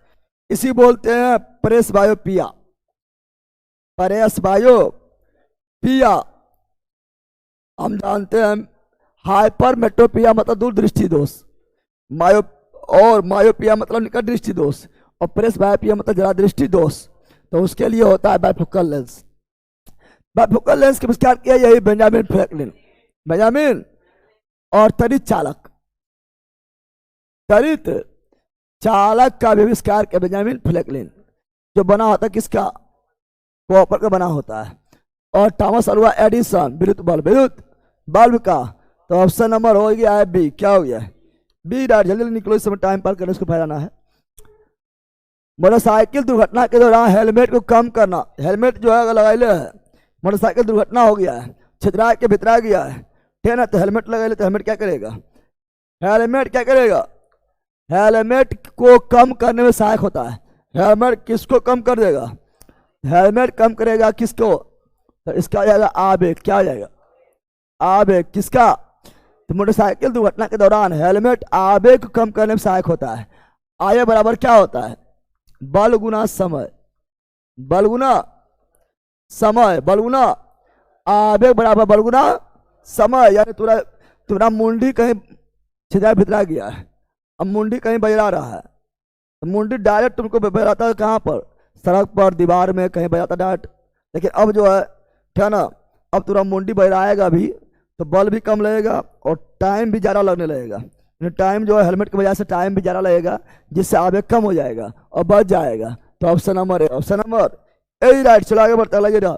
इसी बोलते हैं प्रेसबायोपिया। प्रेसबायोपिया हम जानते हैं। हाइपरमेट्रोपिया मतलब दूरदृष्टि दोष, और मायोपिया मतलब निकट दृष्टि दोष, और प्रेसबायोपिया मतलब जरा दृष्टि दोष। तो उसके लिए होता है बायफोकल लेंस। बायफोकल लेंस का आविष्कार किया यही बेंजामिन फ्रैंकलिन। बेंजामिन और तड़ित चालक, तड़ित चालक का आविष्कार किया बेंजामिन फ्रैंकलिन, जो बना होता किसका, कॉपर का बना होता है। और थॉमस अल्वा एडिसन, विद्युत बल्ब, विद्युत बल्ब का। तो ऑप्शन नंबर हो गया है बी। क्या हो गया है, बी राइट। जल्दी निकलो, इस समय टाइम पार करने, इसको फैलाना है। मोटरसाइकिल दुर्घटना के दौरान हेलमेट को कम करना, हेलमेट जो है लगाए ले है, मोटरसाइकिल दुर्घटना हो गया है, छितरा के भितरा गया है, ठीक है ना, तो हेलमेट लगा ले, तो हेलमेट क्या करेगा, हेलमेट क्या करेगा, हेलमेट को कम करने में सहायक होता है। हेलमेट किसको कम कर देगा, हेलमेट कम करेगा किसको, तो इसका आ जाएगा आवेग। क्या आ जाएगा, आवेग। किसका, तो मोटरसाइकिल दुर्घटना के दौरान हेलमेट आवेग को कम करने में सहायक होता है। आय बराबर क्या होता है, बल गुना समय, बल गुना समय, बल गुना आवेग बराबर बल गुना समय। यानी तुम्हारा मुंडी कहीं छिदा भितरा गया है, अब मुंडी कहीं बजरा रहा है, तो मुंडी डायरेक्ट तुमको बजाता है कहाँ पर, सड़क पर, दीवार में, कहीं बजाता डायरेक्ट। लेकिन अब जो है, ठीक है ना, अब तुम्हारा मुंडी बजराएगा भी तो बल भी कम लगेगा और टाइम भी ज़्यादा लगने लगेगा। टाइम जो है हेलमेट की वजह से टाइम भी ज़्यादा लगेगा, जिससे आवेग कम हो जाएगा और बच जाएगा। तो ऑप्शन नंबर है, ऑप्शन नंबर ए राइट। चलो आगे बढ़ता लगे रहा।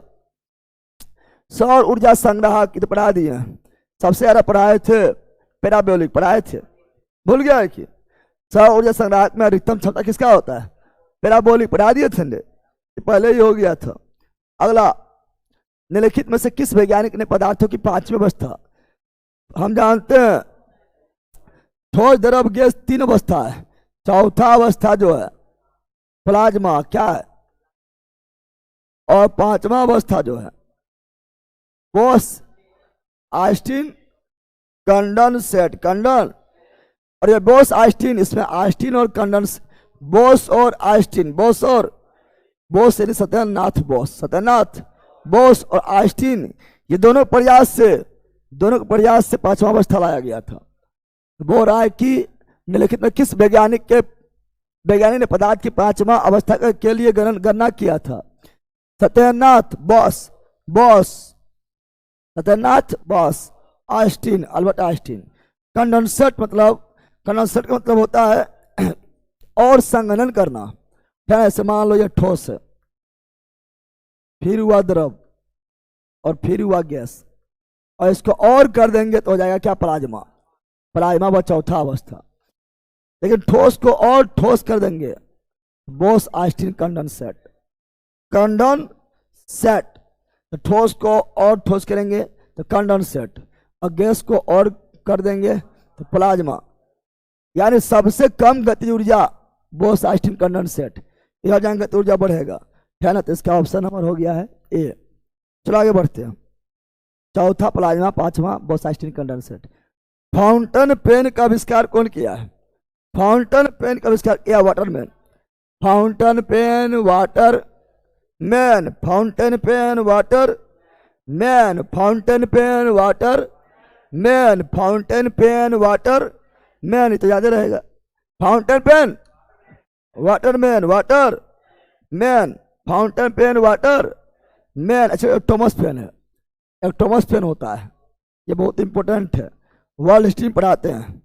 सौर ऊर्जा संग्राहक तो पढ़ा दिए हैं, सबसे ज़्यादा पढ़ाए थे पैराबोलिक, पढ़ाए थे, भूल गया कि सौर ऊर्जा संग्राहक में अधिकतम क्षमता किसका होता है, पैराबोलिक, पढ़ा दिए थे, पहले ही हो गया था। अगला, निम्नलिखित में से किस वैज्ञानिक ने पदार्थों की पांचवी अवस्था, हम जानते हैं ठोस द्रव गैस तीन अवस्था है, चौथा अवस्था जो है प्लाज्मा, क्या है, और पांचवा अवस्था जो है बोस आइंस्टीन कंडेंसेट, कंडन। और ये बोस आइंस्टीन, इसमें आइंस्टीन और कंडेंस, बोस और आइंस्टीन, बोस और बोस यानी सत्यनाथ बोस, सत्यनाथ बोस और आइंस्टीन, ये दोनों प्रयास से पांचवा अवस्था लाया गया था। वो राय की निम्नलिखित में किस वैज्ञानिक ने पदार्थ की पांचवा अवस्था के लिए गणना किया था, Satyanath Bose, Satyanath Bose, Einstein, Albert Einstein. Condensate का मतलब होता है और संघनन करना। ऐसे मान लो ये ठोस है, फिर हुआ द्रव, और फिर हुआ गैस, और इसको और कर देंगे तो हो जाएगा क्या, प्लाज्मा। प्लाज्मा वह चौथा अवस्था। लेकिन ठोस को और ठोस कर देंगे, बोस आइंस्टीन कंडेंसेट, कंडेंसेट। तो ठोस को और ठोस करेंगे तो कंडेंसेट, और गैस को और कर देंगे तो प्लाज्मा। यानी सबसे कम गतिज ऊर्जा बोस-आइंस्टीन कंडेंसेट, यह जाएंगे तो ऊर्जा बढ़ेगा, है ना। तो इसका ऑप्शन नंबर हो गया है ए। चलो आगे बढ़ते हैं। चौथा प्लाज्मा, पांचवा बोस-आइंस्टीन कंडेंसेट। फाउंटेन पेन का आविष्कार कौन किया है? फाउंटेन पेन का आविष्कार किया Waterman. Fountain pen water man, fountain pen water man, fountain pen water man, fountain pen water man, तो याद रहेगा। Fountain pen water man, water man, fountain pen water man. अच्छा, एक थॉमस पेन है, एक थॉमस पेन होता है, ये बहुत इंपॉर्टेंट है, वर्ल्ड हिस्ट्री पढ़ाते हैं।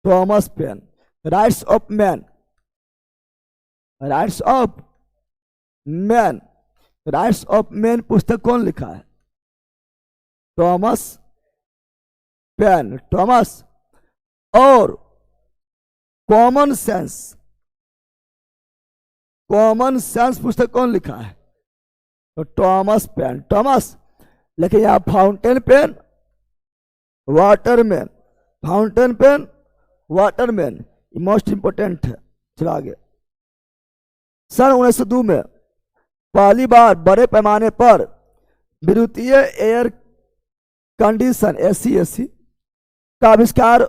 Thomas pen. Rights of man, rights of man, rights of man पुस्तक कौन लिखा है? Thomas pen. थॉमस। और कॉमन सेंस, कॉमन सेंस पुस्तक कौन लिखा है? तो थॉमस पेन। थॉमस। लेकिन यहां fountain pen Waterman, fountain pen Waterman, most important है। चलो आगे। सन 1902 में पहली बार बड़े पैमाने पर विद्युतीय एयर कंडीशन एसी का आविष्कार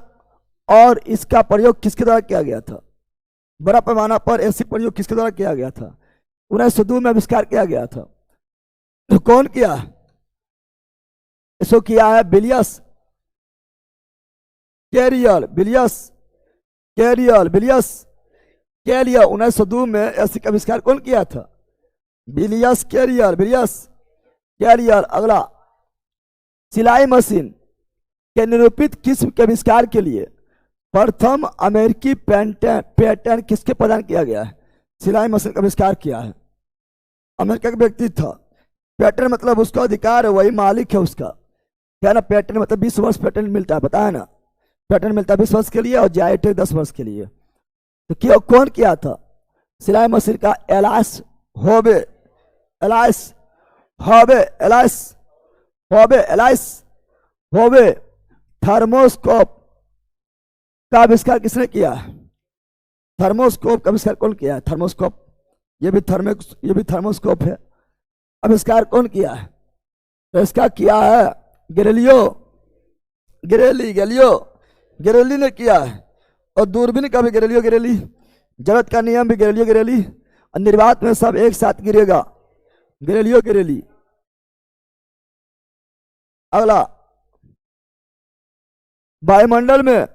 और इसका प्रयोग किसके द्वारा किया गया था? बड़ा पैमाना पर एसी प्रयोग किसके द्वारा किया गया था? 1902 में आविष्कार किया गया था। तो कौन किया? इसको किया है विलियस कैरियर, विलियस कैरियर, विलियस कैरियर। 1902 में एसी का आविष्कार कौन किया था? विलियस कैरियर, विलियस कैरियर। अगला, सिलाई मशीन के निरूपित किस्म के आविष्कार के लिए प्रथम अमेरिकी पेटेंट किसके प्रदान किया गया है? सिलाई मशीन का आविष्कार किया है अमेरिका का व्यक्ति था। पेटेंट मतलब उसका अधिकार है, वही मालिक है उसका, क्या ना। पेटेंट मतलब 20 वर्ष पेटेंट मिलता है, पता है ना। पेटेंट मिलता है 20 वर्ष के लिए और जायटे 10 वर्ष के लिए। तो क्यों कौन किया था सिलाई मशीन का? एलाइस होबे, एलाइस होबे, एलाइस होबे, एलाइस होबे। थर्मोस्कोप का आविष्कार किसने किया है? थर्मोस्कोप का आविष्कार कौन किया है? थर्मोस्कोप, ये भी थर्मोस्कोप है। आविष्कार कौन किया है? तो इसका किया है गैलीलियो, गैलीलियो ने किया है। और दूरबीन का भी गैलीली, जगत का नियम भी गैलीली, और निर्वात में सब एक साथ गिरेगा, गैलीली। अगला, वायुमंडल में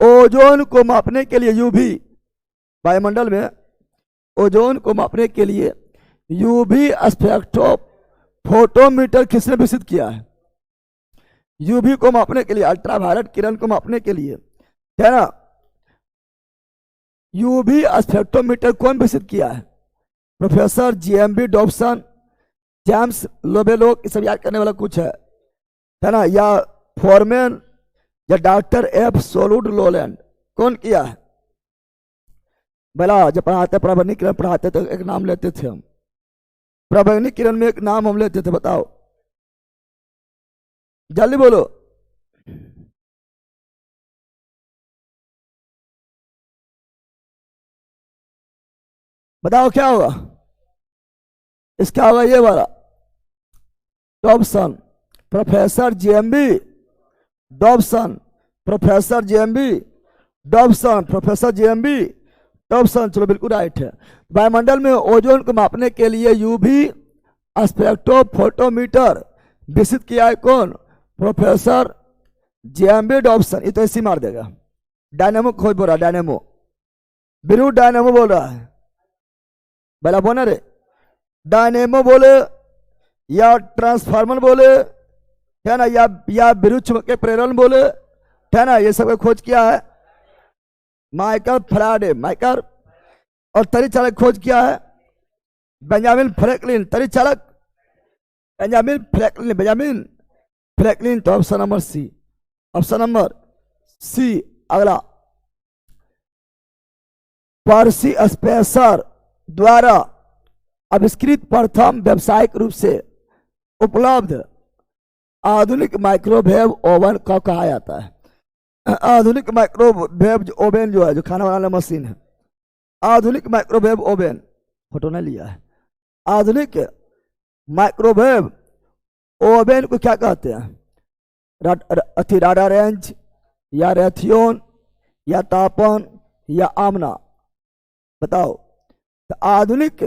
ओजोन को मापने के लिए यूवी, वायुमंडल में ओजोन को मापने के लिए यूवी स्पेक्ट्रोफोटोमीटर किसने विकसित किया है? यूवी को मापने के लिए, अल्ट्रावायलेट किरण को मापने के लिए, है ना। यूवी स्पेक्ट्रोमीटर कौन विकसित किया है? प्रोफेसर जीएमबी डॉब्सन, जेम्स लोबेलोक, ये सब याद करने वाला कुछ है ना। या फोरमैन या डॉक्टर एफ सोलुड लोलैंड, कौन किया है? भला जब पढ़ाते प्रबंधनिक किरण पढ़ाते तो एक नाम लेते थे हम, प्रबंधनिक किरण में एक नाम हम लेते थे, बताओ जल्दी बोलो। बताओ क्या होगा इसका? होगा ये वाला, Dobson, professor JMB Dobson, professor JMB Dobson, professor JMB Dobson. चलो बिल्कुल राइट है। वायुमंडल में ओजोन को मापने के लिए यूवी स्पेक्ट्रोफोटोमीटर विकसित किया है कौन? Professor JMB Dobson. ये तो ऐसे मार देगा। डायनेमो खोज बोल रहा, डायनेमो, बिरू डायनेमो बोल रहा है, भला बोना रे। डायनेमो बोले या ट्रांसफार्मर बोले, है ना, या विद्युत चुंबकीय प्रेरण बोले, है ना। ये सब खोज किया है माइकल फैराडे, माइकल। और तरी चालक खोज किया है बेंजामिन फ्रैंकलिन, तरी चालक बेंजामिन फ्रैंकलिन। तो option number C, option number C. अगला, पर्सी स्पेसर द्वारा आविष्कृत प्रथम व्यावसायिक रूप से उपलब्ध आधुनिक माइक्रोवेव ओवन का कहा जाता है? आधुनिक माइक्रोवेव ओवन जो है, जो खाना बनाने मशीन है, आधुनिक माइक्रोवेव ओवन, फोटो ने लिया है। आधुनिक माइक्रोवेव ओवन को क्या कहते हैं? राडा रेंज या रेथियोन या तापन या आमना? बताओ। तो आधुनिक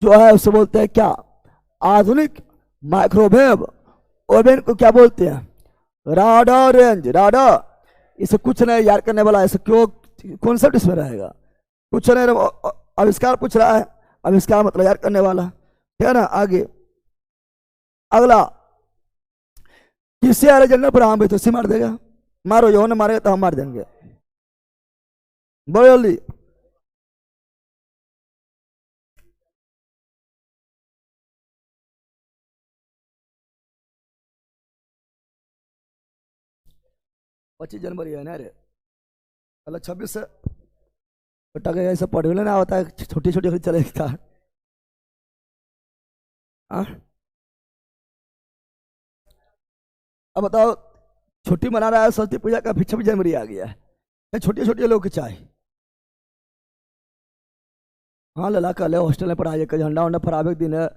जो है उसे बोलते हैं क्या? आधुनिक माइक्रोवेव ओवन को क्या बोलते हैं? राडा रेंज। राडा, इसे कुछ नहीं याद करने वाला, ऐसे क्यों कॉन्सेप्ट इसमें रहेगा? कुछ नहीं, आविष्कार पूछ रहा है, आविष्कार मतलब याद करने वाला, ठीक है ना। आगे अगला, किससे अलेक्जेंडर ग्राहम बेल, तो उसी मार देगा। मारो, यो ने मारेगा तो हम मार देंगे। बोलो जल्दी। पच्चीस जनवरी है ना रे, कल 26 से टके ऐसा पढ़े ना होता है, छोटी छोटी चलेगा। अब बताओ, छुट्टी मना रहा है सरस्वती पूजा का, फिर 26 जनवरी आ गया है। छोटी छोटी लोग की चाय। हाँ लला, कल है हॉस्टल में पढ़ाई का झंडा वंडा फहरावे के दिन है,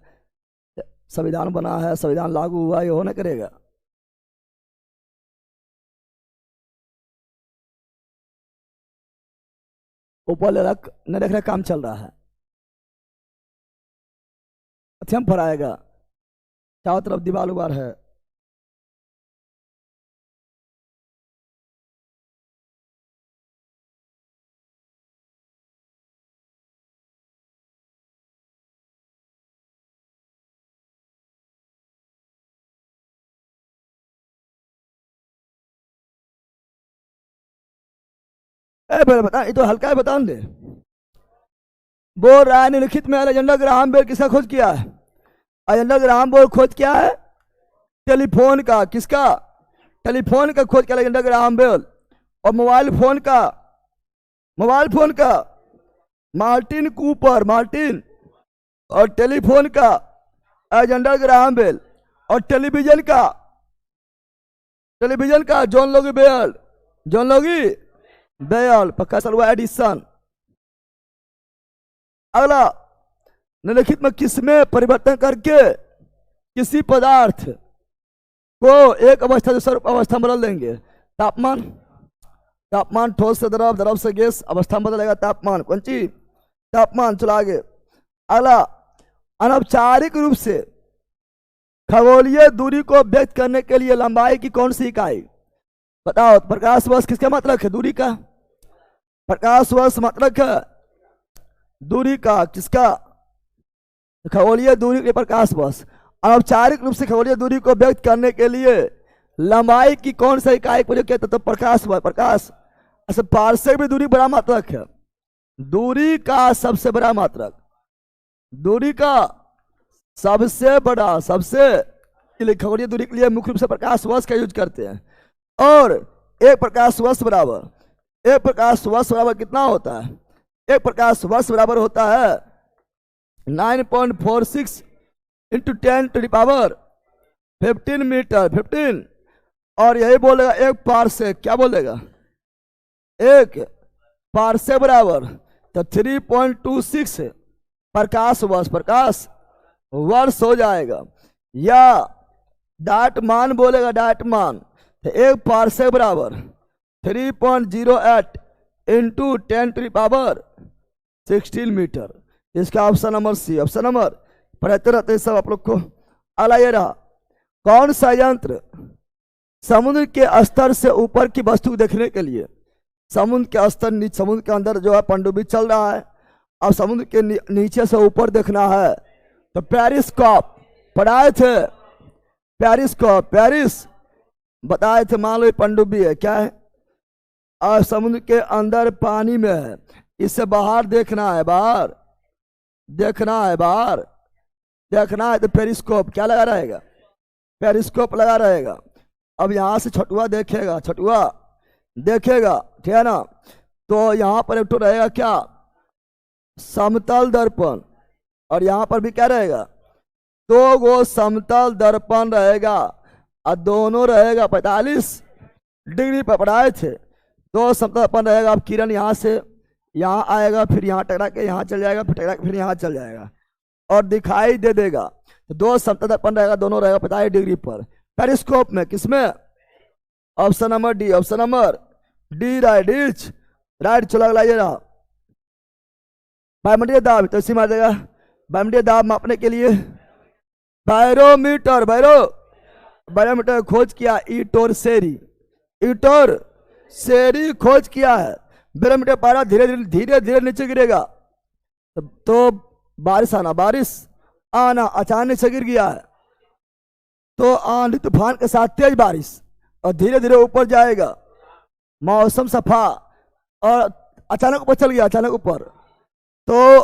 संविधान बना है, संविधान लागू हुआ, ये होना करेगा। ऊपर ललक न देख रहे, काम चल रहा है, हम फहराएगा, चारों तरफ दीवार उबार है। बता, ये तो हल्का है, बता दे। बोल रहा है निम्नलिखित में अलेक्जेंडर ग्राहम बेल किसका खोज किया है? अलेक्जेंडर ग्राहम बेल खोज किया है टेलीफोन का। किसका? टेलीफोन का खोज किया अलेक्जेंडर ग्राहम बेल। और मोबाइल फोन का मार्टिन कूपर, मार्टिन। और टेलीफोन का अलेक्जेंडर ग्राहम बेल। और टेलीविजन का John Logie Bell, John Logie Bell. पक्का सर हुआ एडिसन। अगला, निम्नलिखित में किसमें परिवर्तन करके किसी पदार्थ को एक अवस्था दूसरी अवस्था में बदल देंगे? तापमान, तापमान ठोस से द्रव, द्रव से गैस, अवस्था में बदलेगा तापमान। कौन सी? तापमान। चलो आगे। अगला, अनौपचारिक रूप से खगोलीय दूरी को व्यक्त करने के लिए लंबाई की कौन सी इकाई? बताओ। प्रकाश वर्ष किसका मतलब है? दूरी का। प्रकाश वर्ष मतलब है दूरी का। किसका? खगोलीय दूरी के प्रकाश वर्ष। अनौपचारिक रूप से खगोलीय दूरी को व्यक्त करने के लिए लंबाई की कौन सा इकाई प्रयोग किया? तो प्रकाश वर्ष। प्रकाश ऐसे पार्सेक भी दूरी बड़ा मात्रक है, दूरी का सबसे बड़ा मात्रक, दूरी का सबसे बड़ा, सबसे खगोलीय दूरी के लिए मुख्य रूप से प्रकाश वर्ष का यूज करते हैं। और एक प्रकाश वर्ष बराबर कितना होता है? एक प्रकाश वर्ष बराबर होता है 9.46 इंटू 10⁻15 मीटर, 15। और यही बोलेगा एक पार्सेक, क्या बोलेगा? एक पार्सेक बराबर तो 3.26 प्रकाश वर्ष हो जाएगा। या डाट मान बोलेगा, डाट मान, तो एक पार्सेक बराबर 3.08 इंटू 10⁻16 मीटर। इसका option number C. Option number पढ़ते रहते सब आप लोग को। अगला ये रहा, कौन सा यंत्र समुद्र के स्तर से ऊपर की वस्तु देखने के लिए, समुद्र के स्तर, समुद्र के अंदर जो है पनडुब्बी चल रहा है, अब समुद्र के नीचे से ऊपर देखना है तो पेरिस्कोप पढ़ाए थे। पेरिस बताए थे। मान लो पनडुब्बी है, क्या है? और समुद्र के अंदर पानी में है, इससे बाहर देखना है, बाहर देखना है तो पेरिस्कोप क्या लगा रहेगा? पेरिस्कोप लगा रहेगा। अब यहां से छठुआ देखेगा, ठीक है ना। तो यहां पर एक तो रहेगा क्या? समतल दर्पण। और यहां पर भी क्या रहेगा? दो गो समतल दर्पण रहेगा और दोनों रहेगा 45 डिग्री पर पढ़ाए थे। दो समतल दर्पण रहेगा। अब किरण यहाँ से यहाँ आएगा, फिर यहाँ टकरा के यहाँ चल जाएगा, फिर टकरा के फिर यहाँ चल जाएगा और दिखाई दे देगा। तो दो समतल दर्पण रहेगा, दोनों रहेगा 45 डिग्री पर। पेरिस्कोप में किसमें? Option number D, option number D right is right. चलो अगला ये रहा वायुमंडलीय दाब। तो इसी मार देगा। वायुमंडलीय दाब मापने के लिए बैरोमीटर, बैरोमीटर खोज किया ईटोर सेरी खोज किया है। बैरोमीटर पारा धीरे धीरे नीचे गिरेगा तो बारिश आना अचानक से गिर गया है तो आंधी तूफान के साथ तेज बारिश और धीरे धीरे ऊपर जाएगा। मौसम सफा और अचानक ऊपर चल गया, अचानक ऊपर तो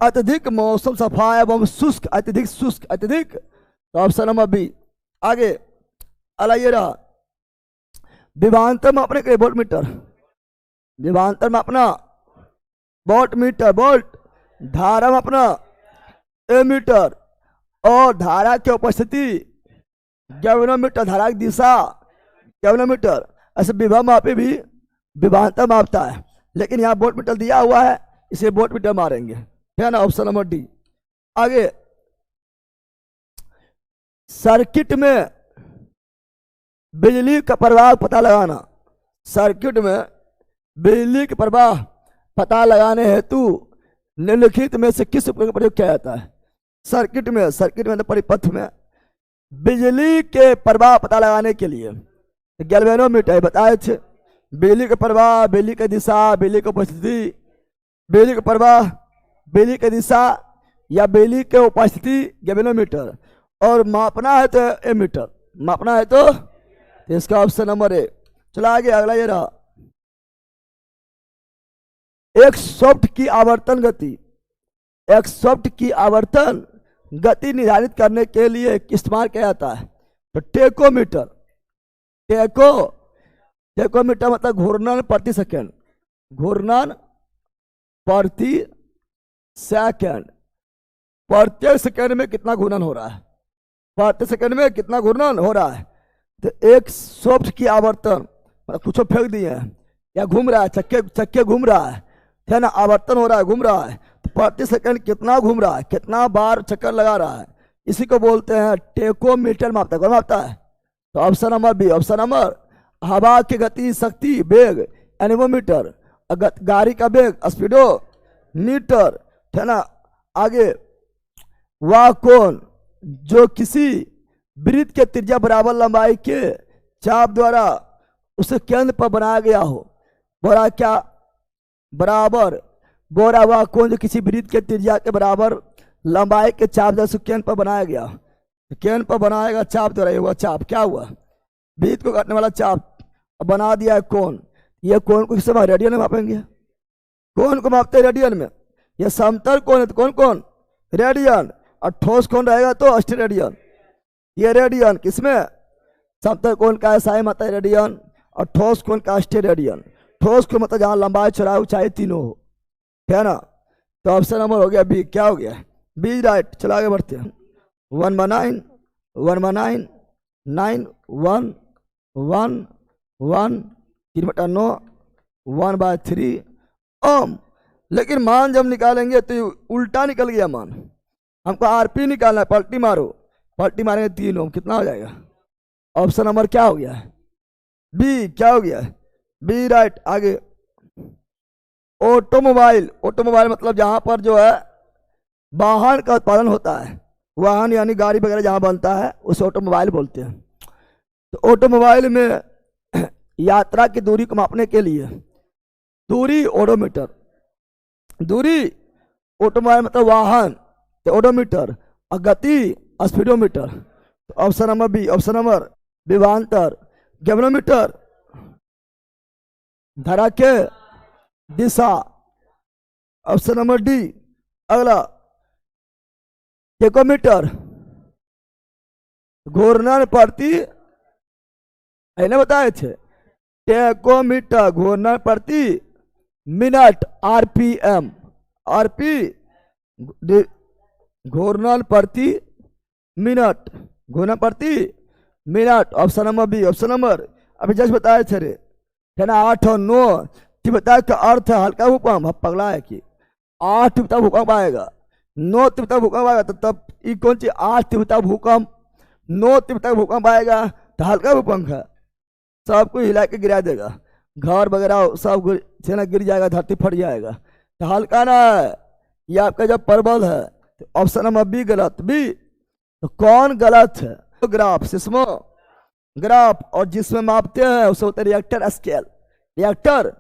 अत्यधिक मौसम सफा एवं शुष्क, अत्यधिक। तो ऑप्शन नंबर बी। आगे अला ये रहा विभवांतर मापने के लिए वोल्टमीटर। विभवांतर मापना वोल्टमीटर, वोल्ट। धारा मापना एमीटर और धारा की उपस्थिति गैल्वेनोमीटर, धारा की दिशा गैल्वेनोमीटर। ऐसे विभव मापे भी विभवांतर मापता है, लेकिन यहाँ वोल्टमीटर दिया हुआ है इसे वोल्टमीटर मारेंगे, है ना। Option number D. आगे सर्किट में बिजली का प्रवाह पता लगाना। सर्किट में बिजली के प्रवाह पता लगाने हेतु निम्नलिखित में से किस उपकरण का प्रयोग किया जाता है? सर्किट में परिपथ में बिजली के प्रवाह पता लगाने के लिए गैल्वेनोमीटर बताए थे। बिजली का प्रवाह, बिजली की दिशा, बिजली की उपस्थिति, बिजली का प्रवाह, बिजली की दिशा या बिजली के उपस्थिति गैल्वेनोमीटर। और मापना है तो एमीटर, मापना है तो इसका ऑप्शन नंबर ए। चला आगे अगला ये रहा एक सॉफ्ट की आवर्तन गति। एक सॉफ्ट की आवर्तन गति निर्धारित करने के लिए इस्तेमाल किया जाता है तो टेकोमीटर। टेकोमीटर मतलब घूर्णन प्रति सेकंड, घूर्णन प्रति सेकंड। प्रत्येक सेकंड में कितना घूर्णन हो रहा है, प्रत्येक सेकंड में कितना घूर्णन हो रहा है। तो एक सॉफ्ट की आवर्तन मतलब कुछ फेंक दिए हैं या घूम रहा है, चक्के घूम रहा है ना, आवर्तन हो रहा है, घूम रहा है तो प्रति सेकंड कितना घूम रहा है, कितना बार चक्कर लगा रहा है, इसी को बोलते हैं टेकोमीटर मापता है। कौन मापता है? तो option number B, option number. हवा की गति, शक्ति, वेग एनेमोमीटर। गाड़ी का वेग स्पीडोमीटर, है ना। आगे वह कोण जो किसी वृत्त के त्रिज्या बराबर लंबाई के चाप द्वारा उसे केंद्र पर बनाया गया हो। बोरा क्या बराबर, बोरा वह कोण जो किसी वृत्त के त्रिज्या के बराबर लंबाई के चाप द्वारा केंद्र पर बनाया गया। केंद्र पर बनाएगा चाप द्वारा, ये हुआ चाप। क्या हुआ? वृत्त को काटने वाला चाप बना दिया है कोण। ये कोण को किस समय रेडियन में मापेंगे, कोण को मापते हैं रेडियन में। ये समतल कोण है तो कौन रेडियन, और ठोस कोण रहेगा तो अस्टेरेडियन। ये रेडियन किसमें? समतल कोण का ऐसा मतलब रेडियन और ठोस कोण का अस्टेरेडियन। ठोस को मतलब जहाँ लंबाई चौड़ाई ऊंचाई तीनों हो, है ना। तो ऑप्शन नंबर हो गया बी। क्या हो गया? B right. चलो आगे बढ़ते हैं। 1/9 9 1 1 1 3/9 1/3 ओम। लेकिन मान जब निकालेंगे तो उल्टा निकल गया मान। हमको आरपी निकालना है, पलटी मारो, पलटी मारेंगे 3 ओम। कितना हो जाएगा? ऑप्शन नंबर क्या हो गया है? बी। क्या हो गया? B right. आगे ऑटोमोबाइल। ऑटोमोबाइल मतलब जहां पर जो है वाहन का उत्पादन होता है, वाहन यानी गाड़ी वगैरह जहां बनता है उसे ऑटोमोबाइल बोलते हैं। तो ऑटोमोबाइल में यात्रा की दूरी को मापने के लिए दूरी ओडोमीटर, दूरी ऑटोमोबाइल मतलब वाहन तो ओडोमीटर, और गति स्पीडोमीटर। तो option number B, option number विभवांतर गैल्वेनोमीटर। धारा के दिशा, ऑप्शन नंबर डी। अगला टेकोमीटर घूर्णन प्रति, मैंने बताए थे टेकोमीटर घूर्णन प्रति मिनट आरपीएम, आरपी घूर्णन प्रति मिनट गुना प्रति minute. Option number B. Option number अभी जस्ट बताए थे रे, है ना, 8 और 9 तीव्रता का अर्थ है हल्का भूकंप। अब पगला है कि 8 तीव्रता भूकंप आएगा, 9 तीव्रता भूकंप आएगा, तो तब ये कौन सी 8 तीव्रता भूकंप 9 तीव्रता भूकंप आएगा तो हल्का भूकंप है, सबको हिला के गिरा देगा, घर वगैरह सब गिर जाएगा, धरती फट जाएगा। तो हल्का ना है, ये आपका जब प्रबल है। तो ऑप्शन नंबर बी गलत। बी तो कौन गलत है? तो ग्राफ सिस्मो ग्राफ, और जिसमें मापते हैं उसे होता है रिएक्टर स्केल। रिएक्टर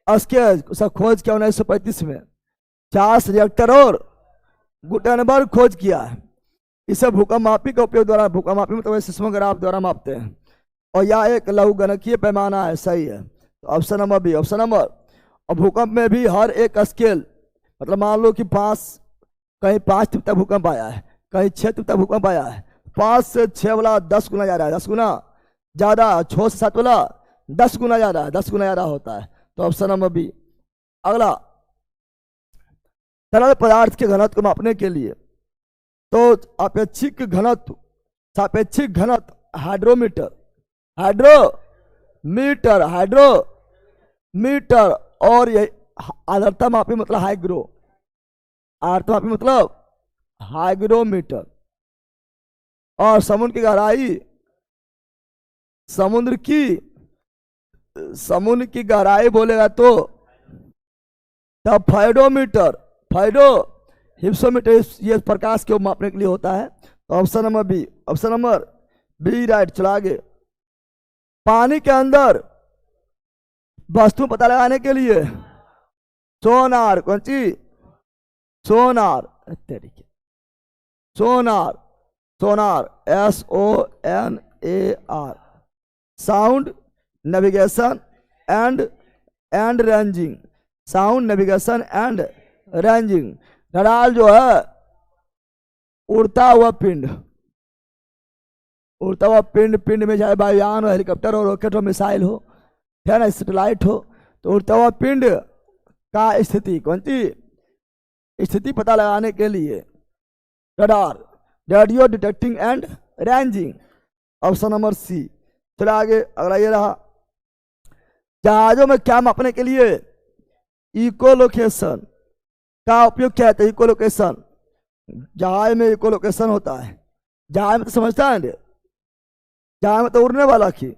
स्केल उसका खोज किया 1935 में, चार्ल्स रिएक्टर और गुटेनबर्ग खोज किया है। इसे भूकंप मापी का उपयोग द्वारा, भूकंप मापी मतलब सिस्मोग्राफ द्वारा मापते हैं, और यह एक लघुगणकीय पैमाना है। सही है, तो option number B. Option number, और भूकंप में भी हर एक स्केल, मतलब मान लो कि 5 कहीं 5 तीव्रता भूकंप आया है, कहीं 6 तीव्रता भूकंप आया है, 5 से 6 वाला 10 गुना जा रहा है, 10 गुना ज्यादा, 6 से 7 वाला 10 गुना ज्यादा है, 10 गुना ज्यादा होता है। तो ऑप्शन नंबर बी। अगला, तरल पदार्थ के घनत्व को मापने के लिए तो अपेक्षिक घनत्व, सापेक्षिक घनत्व हाइड्रोमीटर, हाइड्रोमीटर, हाइड्रोमीटर, और ये आर्द्रता मापी मतलब हाइग्रो, आर्द्रता मापी मतलब हाइग्रोमीटर। और समुद्र की गहराई, समुद्र की गहराई बोलेगा तो तब फाइडोमीटर, फाइडो हिप्सोमीटर, ये प्रकाश को मापने के लिए होता है। तो option number B. Option number B right. चला आगे, पानी के अंदर वस्तु पता लगाने के लिए सोनार, कौन सी? सोनार, तरीके सोनार, सोनार SONAR, sound navigation and ranging, sound navigation and ranging. Radar जो है उड़ता हुआ पिंड, उड़ता हुआ पिंड, पिंड में चाहे वायुयान हो, हेलीकॉप्टर हो, रॉकेट हो, मिसाइल हो, है ना, सैटेलाइट हो, तो उड़ता हुआ पिंड का स्थिति, कौन सी स्थिति पता लगाने के लिए radar, radio detecting and ranging. Option number C. चलो आगे, अगला ये रहा, जहाजों में क्या मापने के लिए इकोलोकेशन का उपयोग किया जाता है? इकोलोकेशन, जहाज में इकोलोकेशन होता है। जहाज में तो समझता है, जहाज में तो उड़ने वाला की,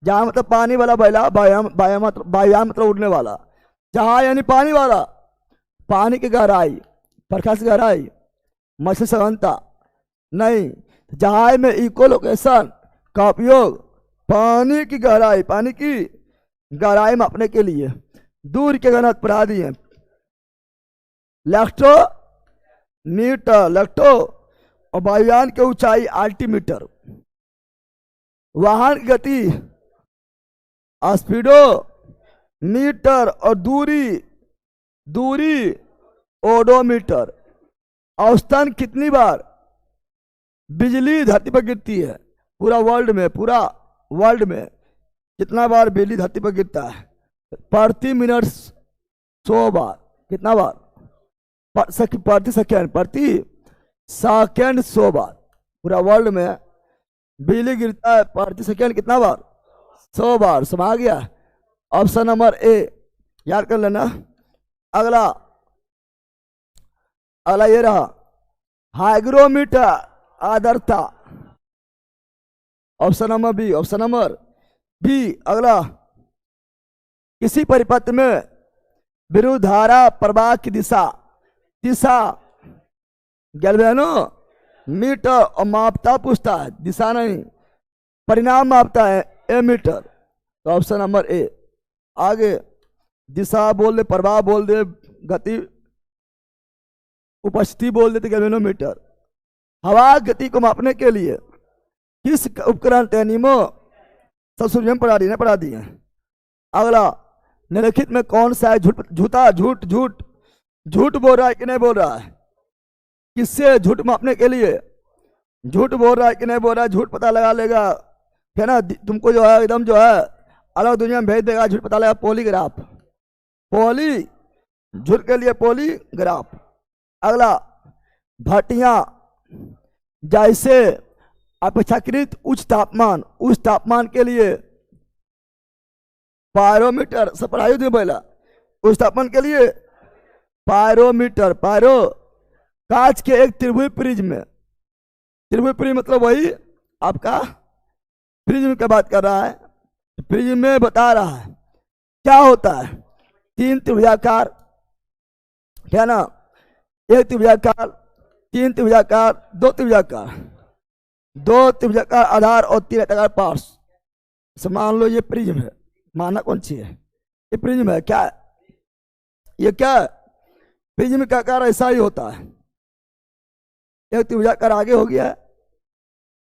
जहाज मतलब पानी वाला बैला, वायुयान मतलब उड़ने वाला, जहाज यानी पानी वाला। पानी की गहराई, प्रकाश की गहराई, मछली सघनता नहीं, जहाज में इकोलोकेशन का उपयोग पानी की गहराई, पानी की गहराई मापने के लिए। दूर के घनत्व बढ़ा दिए, लेक्टोमीटर, लेक्टो, और वायुयान की ऊंचाई अल्टीमीटर। वाहन की गति स्पीडोमीटर, और दूरी ओडोमीटर। औसतन कितनी बार बिजली धरती पर गिरती है? पूरा वर्ल्ड में कितना बार बिजली धरती पर गिरता है? प्रति मिनट 100 बार। कितना बार? प्रति सेकेंड 100 बार। पूरा वर्ल्ड में बिजली गिरता है प्रति सेकेंड कितना बार? 100 बार। समझ आ गया? ऑप्शन नंबर ए याद कर लेना। अगला ये रहा हाइग्रोमीटर आर्द्रता। Option number B. Option number B. अगला, किसी परिपथ में विद्युत धारा प्रवाह की दिशा गैल्वेनोमीटर और मापता पूछता है, दिशा नहीं, परिणाम मापता है एमीटर। तो ऑप्शन नंबर ए। आगे दिशा बोल दे, प्रवाह बोल दे, गति उपस्थिति बोल देते गैल्वेनोमीटर। हवा गति को मापने के लिए किस उपकरण टेनिमो सब सूर्य पढ़ा दिए। अगला, निम्नलिखित में कौन सा है झूठ बोल रहा है कि नहीं बोल रहा है? किससे झूठ मापने के लिए झूठ बोल रहा है कि नहीं बोल रहा है? झूठ पता लगा लेगा, है ना, तुमको जो है एकदम जो है अलग दुनिया में भेज देगा। झूठ पता लगा पॉलीग्राफ, झूठ के लिए पॉलीग्राफ। अगला, भट्टियां जैसे अपेक्षाकृत उच्च तापमान के लिए पायरोमीटर सब पढ़ाई थी पहला। उच्च तापमान के लिए पायरोमीटर, कांच के एक त्रिभुज प्रिज्म मतलब वही आपका प्रिज्म का बात कर रहा है। प्रिज्म में बता रहा है क्या होता है, 3 त्रिभुजाकार, क्या ना, 1 त्रिभुजाकार, 3 त्रिभुजाकार, 2 त्रिभुजाकार, 2 त्रिभुजाकार आधार और 3 आयताकार पार्श्व। मान लो ये प्रिज्म है, माना कौन सी है, ये प्रिज्म है। क्या है ये, क्या है प्रिज्म का आकार ऐसा ही होता है। 1 त्रिभुजाकार आगे हो गया है,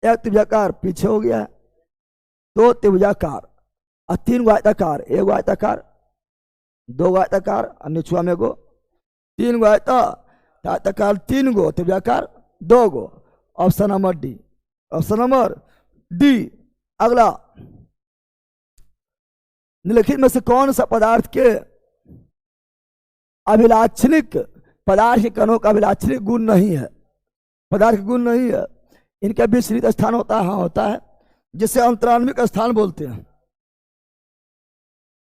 1 त्रिभुजाकार पीछे हो गया है, 2 त्रिभुजाकार और 3 आयताकार, 1 आयताकार, 2 आयताकार और निचुआ में गो 3 आयताकार, 3 गो त्रिभुजाकार, 2 गो। Option number D, option number D. अगला, निम्नलिखित में से कौन सा पदार्थ के अभिलाक्षणिक, पदार्थ के कणों का अभिलाक्षणिक गुण नहीं है, पदार्थ गुण नहीं है, इनका विस्तृत स्थान होता है, हाँ होता है, जिसे अंतरान्विक स्थान बोलते हैं।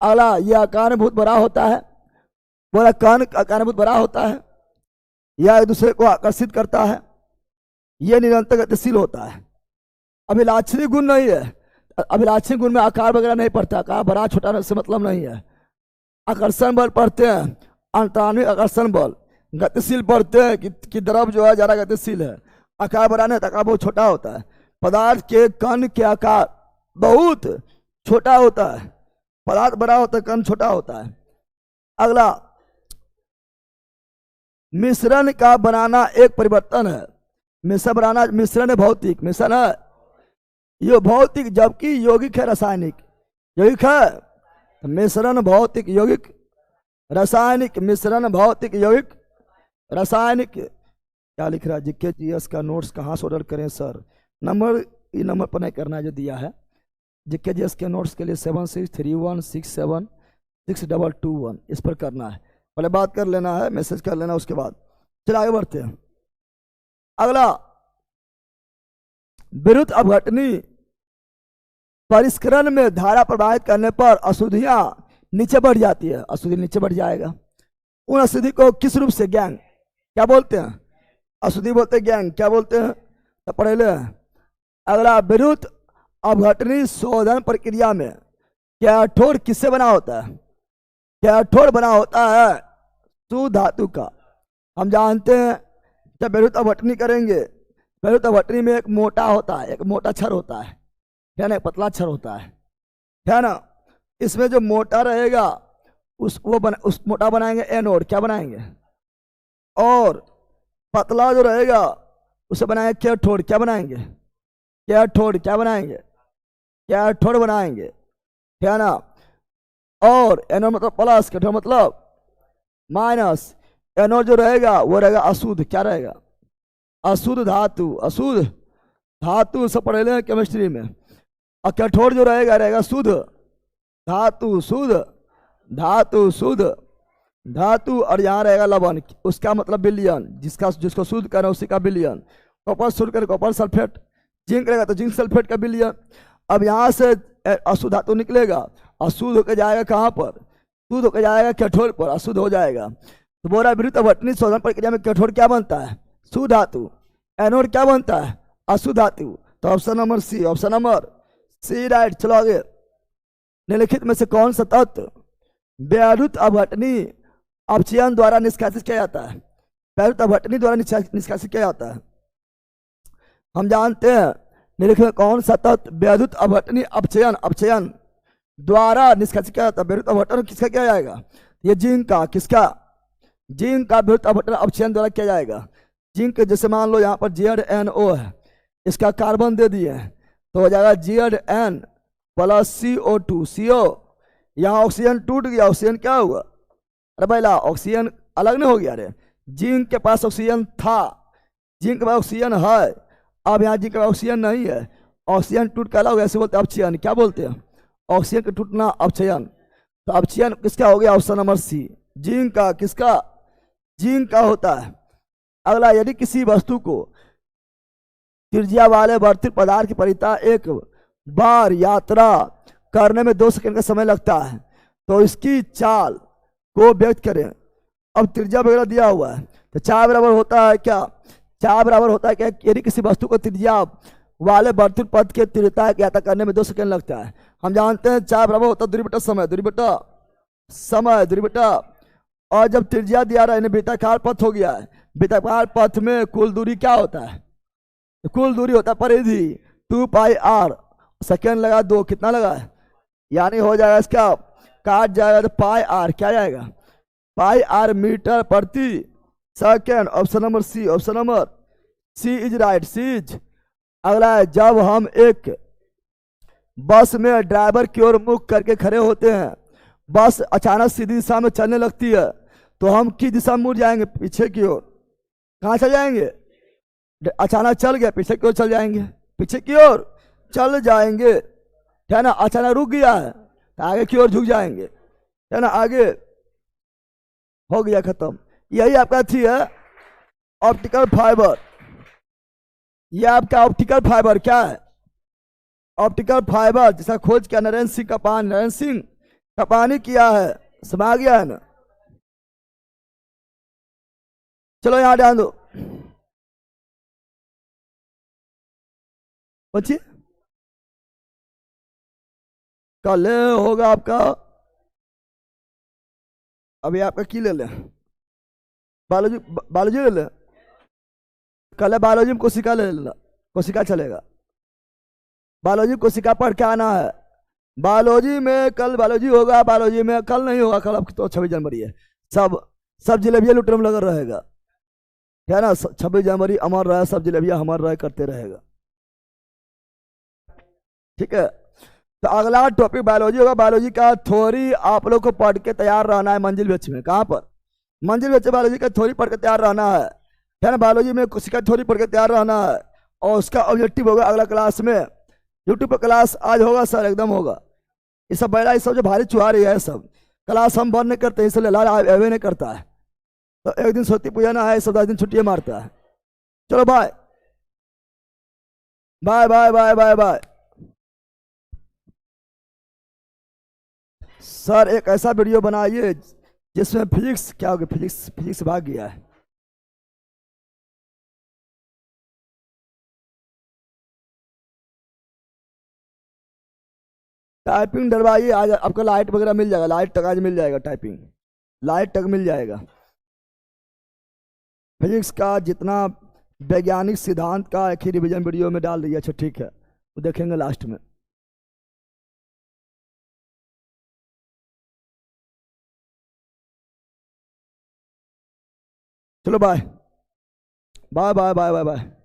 अगला, यह आकार में बहुत बड़ा होता है, बोला कण आकार में बहुत बड़ा होता है, यह एक दूसरे को आकर्षित करता है, यह निरंतर गतिशील होता है। अभिलाक्षणिक गुण नहीं है, अभिलाक्षणिक गुण में आकार वगैरह नहीं पड़ता, आकार बड़ा छोटा से मतलब नहीं है। आकर्षण बल पढ़ते हैं, अंतरान्विक आकर्षण बल, गतिशील पढ़ते हैं कि द्रव जो है ज्यादा गतिशील है, आकार बड़ा नहीं, आकार बहुत छोटा होता है। पदार्थ के कण के आकार बहुत छोटा होता है, पदार्थ बड़ा होता है, कण छोटा होता है। अगला, मिश्रण का बनाना एक परिवर्तन है, मिश्रण बनाना, मिश्रण भौतिक, मिश्रण है ये भौतिक, जबकि यौगिक है रासायनिक। यौगिक है तो मिश्रण भौतिक, यौगिक रासायनिक, मिश्रण भौतिक, यौगिक रासायनिक। क्या लिख रहा है, जीके जीएस का नोट्स कहाँ से ऑर्डर करें सर? नंबर, ये नंबर पर नहीं करना है जो दिया है। जीके जीएस के नोट्स के लिए 7631676221 इस पर करना है, पहले बात कर लेना है, मैसेज कर लेना, उसके बाद चलिए आगे बढ़ते हैं। अगला, विद्युत अपघटनी परिष्करण में धारा प्रवाहित करने पर अशुद्धियां नीचे बढ़ जाती है, अशुद्धि नीचे बढ़ जाएगा। उन अशुद्धि को किस रूप से, गैंग क्या बोलते हैं, अशुद्धि बोलते हैं, गैंग क्या बोलते हैं, तो पढ़े ले। अगला, विद्युत अपघटनी शोधन प्रक्रिया में कैथोड किससे बना होता है? कैथोड बना होता है शुद्ध धातु का। हम जानते हैं जब विद्युत अपघटनी करेंगे, विद्युत अपघटनी में एक मोटा होता है, एक मोटा छड़ होता है ना, एक पतला छड़ होता है ना। इसमें जो मोटा रहेगा उस मोटा बनाएंगे एनोड, क्या बनाएंगे, और पतला जो रहेगा उसे बनाएंगे कैथोड, क्या बनाएंगे, कैथोड क्या बनाएंगे, कैथोड बनाएंगे, है ना। और एनोड मतलब प्लस, कैथोड मतलब माइनस। एनोड जो रहेगा वो रहेगा अशुद्ध, क्या रहेगा, अशुद्ध धातु, अशुद्ध धातु सब पढ़े लें केमिस्ट्री में। और कैथोड जो रहेगा शुद्ध धातु, शुद्ध धातु, शुद्ध धातु। और यहाँ रहेगा लवण, उसका मतलब विलयन, जिसको शुद्ध करना उसी का विलयन। कॉपर शुद्ध करे कॉपर सल्फेट, जिंक रहेगा तो जिंक सल्फेट का विलयन। अब यहाँ से अशुद्ध धातु निकलेगा, अशुद्ध होकर जाएगा कहाँ पर, शुद्ध होकर जाएगा कैथोड पर, अशुद्ध हो जाएगा। तो बोला विद्युत अपघटनी शोधन प्रक्रिया में कैथोड क्या बनता है, शुद्ध धातु, एनोड क्या बनता है, अशुद्ध धातु। तो option number C, option number C right. चलो आगे, निम्नलिखित में से कौन सा तत्व विद्युत अपघटनी अपचयन द्वारा निष्कासित किया जाता है? विद्युत अपघटनी द्वारा निष्कासित किया जाता है। हम जानते हैं निम्नलिखित में कौन सा तत्व विद्युत अपघटनी अपचयन द्वारा निष्कासित किया जाता है? विद्युत अपघटन किसका किया जाएगा? ये जिंक का, किसका, जिंक का विद्युत अपघटन अपचयन द्वारा किया जाएगा। जिंक जैसे मान लो यहाँ पर ZnO है, इसका कार्बन दे दिए तो हो जाएगा Zn प्लस CO2, CO, यहाँ ऑक्सीजन टूट गया, ऑक्सीजन क्या हुआ, अरे भाईला ऑक्सीजन अलग नहीं हो गया। अरे जिंक के पास ऑक्सीजन था, जिंक के पास ऑक्सीजन है, अब यहाँ जिंक के पास ऑक्सीजन नहीं है, ऑक्सीजन टूट कर अलग, ऐसे बोलते हैं अपचयन, क्या बोलते हैं, ऑक्सीजन का टूटना अपचयन। तो अपचयन किसका हो गया, ऑप्शन नंबर सी, जिंक का, किसका, जिंक का होता है। अगला, यदि किसी वस्तु को त्रिज्या वाले वर्तुल पदार्थ की परिता एक बार यात्रा करने में 2 सेकंड का समय लगता है, तो इसकी चाल को व्यक्त करें। अब त्रिज्या वगैरह दिया हुआ है, तो चार बराबर होता है क्या, चार बराबर होता है क्या, यदि किसी वस्तु को त्रिज्या वाले वर्तुल पथ के तीव्रता की यात्रा करने में 2 सेकंड लगता है। हम जानते हैं चार बराबर होता है दूरी बटा समय, दूरी बटा समय, दूरी बटा, और जब त्रिज्या दिया रहा है वृत्ताकार पथ हो गया है, वृत्ताकार पथ में कुल दूरी क्या होता है, तो कुल दूरी होता है परिधि 2 पाई आर, सेकेंड लगा 2, कितना लगा है, यानी हो जाएगा इसका काट जाएगा तो पाई आर, क्या जाएगा पाई आर मीटर प्रति second. Option number C, option number C is right, C is. अगला है, जब हम एक बस में ड्राइवर की ओर मुख करके खड़े होते हैं, बस अचानक सीधी दिशा में चलने लगती है, तो हम किस दिशा में मुड़ जाएंगे, पीछे की ओर। कहाँ चल जाएंगे, अचानक चल गया पीछे की ओर चल जाएंगे, पीछे की ओर चल जाएंगे, है ना। अचानक रुक गया है तो आगे की ओर झुक जाएंगे, है ना, आगे हो गया खत्म। यही आपका थी है ऑप्टिकल फाइबर। यह आपका ऑप्टिकल फाइबर क्या है, ऑप्टिकल फाइबर जिसका खोज किया नरेंद्र सिंह कपान, नरेंद्र सिंह कपानी किया है, समझ गया है ना। चलो यहां ध्यान दो बच्चे, कल होगा आपका, अभी आपका की ले लें, बायोलॉजी, बायोलॉजी ले लें, कल बायोलॉजी में कोशिका ले लेना, कोशिका चलेगा, बायोलॉजी कोशिका पढ़ के आना है। बायोलॉजी में कल बायोलॉजी होगा, बायोलॉजी में कल नहीं होगा, कल अब तो 26 जनवरी है, सब जिलेबिया लुटने में लगा रहेगा, है ना। 26 जनवरी अमर रहे, सब जिलेबिया हमार रहे करते रहेगा, ठीक है। तो अगला टॉपिक बायोलॉजी होगा। बायोलॉजी का थ्योरी आप लोग को पढ़ के तैयार रहना है मंजिल बेच में, कहाँ पर, मंजिल बेच बायोलॉजी का थ्योरी पढ़ के तैयार रहना है ना। बायोलॉजी में कोशिका थ्योरी पढ़ के तैयार रहना है, और उसका ऑब्जेक्टिव होगा अगला क्लास में, यूट्यूब पर क्लास आज होगा सर, एकदम होगा। ये सब बैरा, ये सब जो भारी चुहारी है, सब क्लास हम बंद नहीं करते, इसलिए लाल अवे नहीं करता है, तो एक दिन सोती पूजा ना है, सब 10 दिन छुट्टियां मारता है। चलो bye bye bye bye bye bye. Sir एक ऐसा वीडियो बनाइए जिसमें फिजिक्स क्या होगी, फिजिक्स भाग गया है। टाइपिंग डरवाइए, आज आपका लाइट वगैरह मिल जाएगा, लाइट तक आज मिल जाएगा, टाइपिंग लाइट तक मिल जाएगा। फिजिक्स का जितना वैज्ञानिक सिद्धांत का एक ही रिवीजन वीडियो में डाल दिया, अच्छा ठीक है, वो देखेंगे लास्ट में। चलो bye bye bye bye bye bye.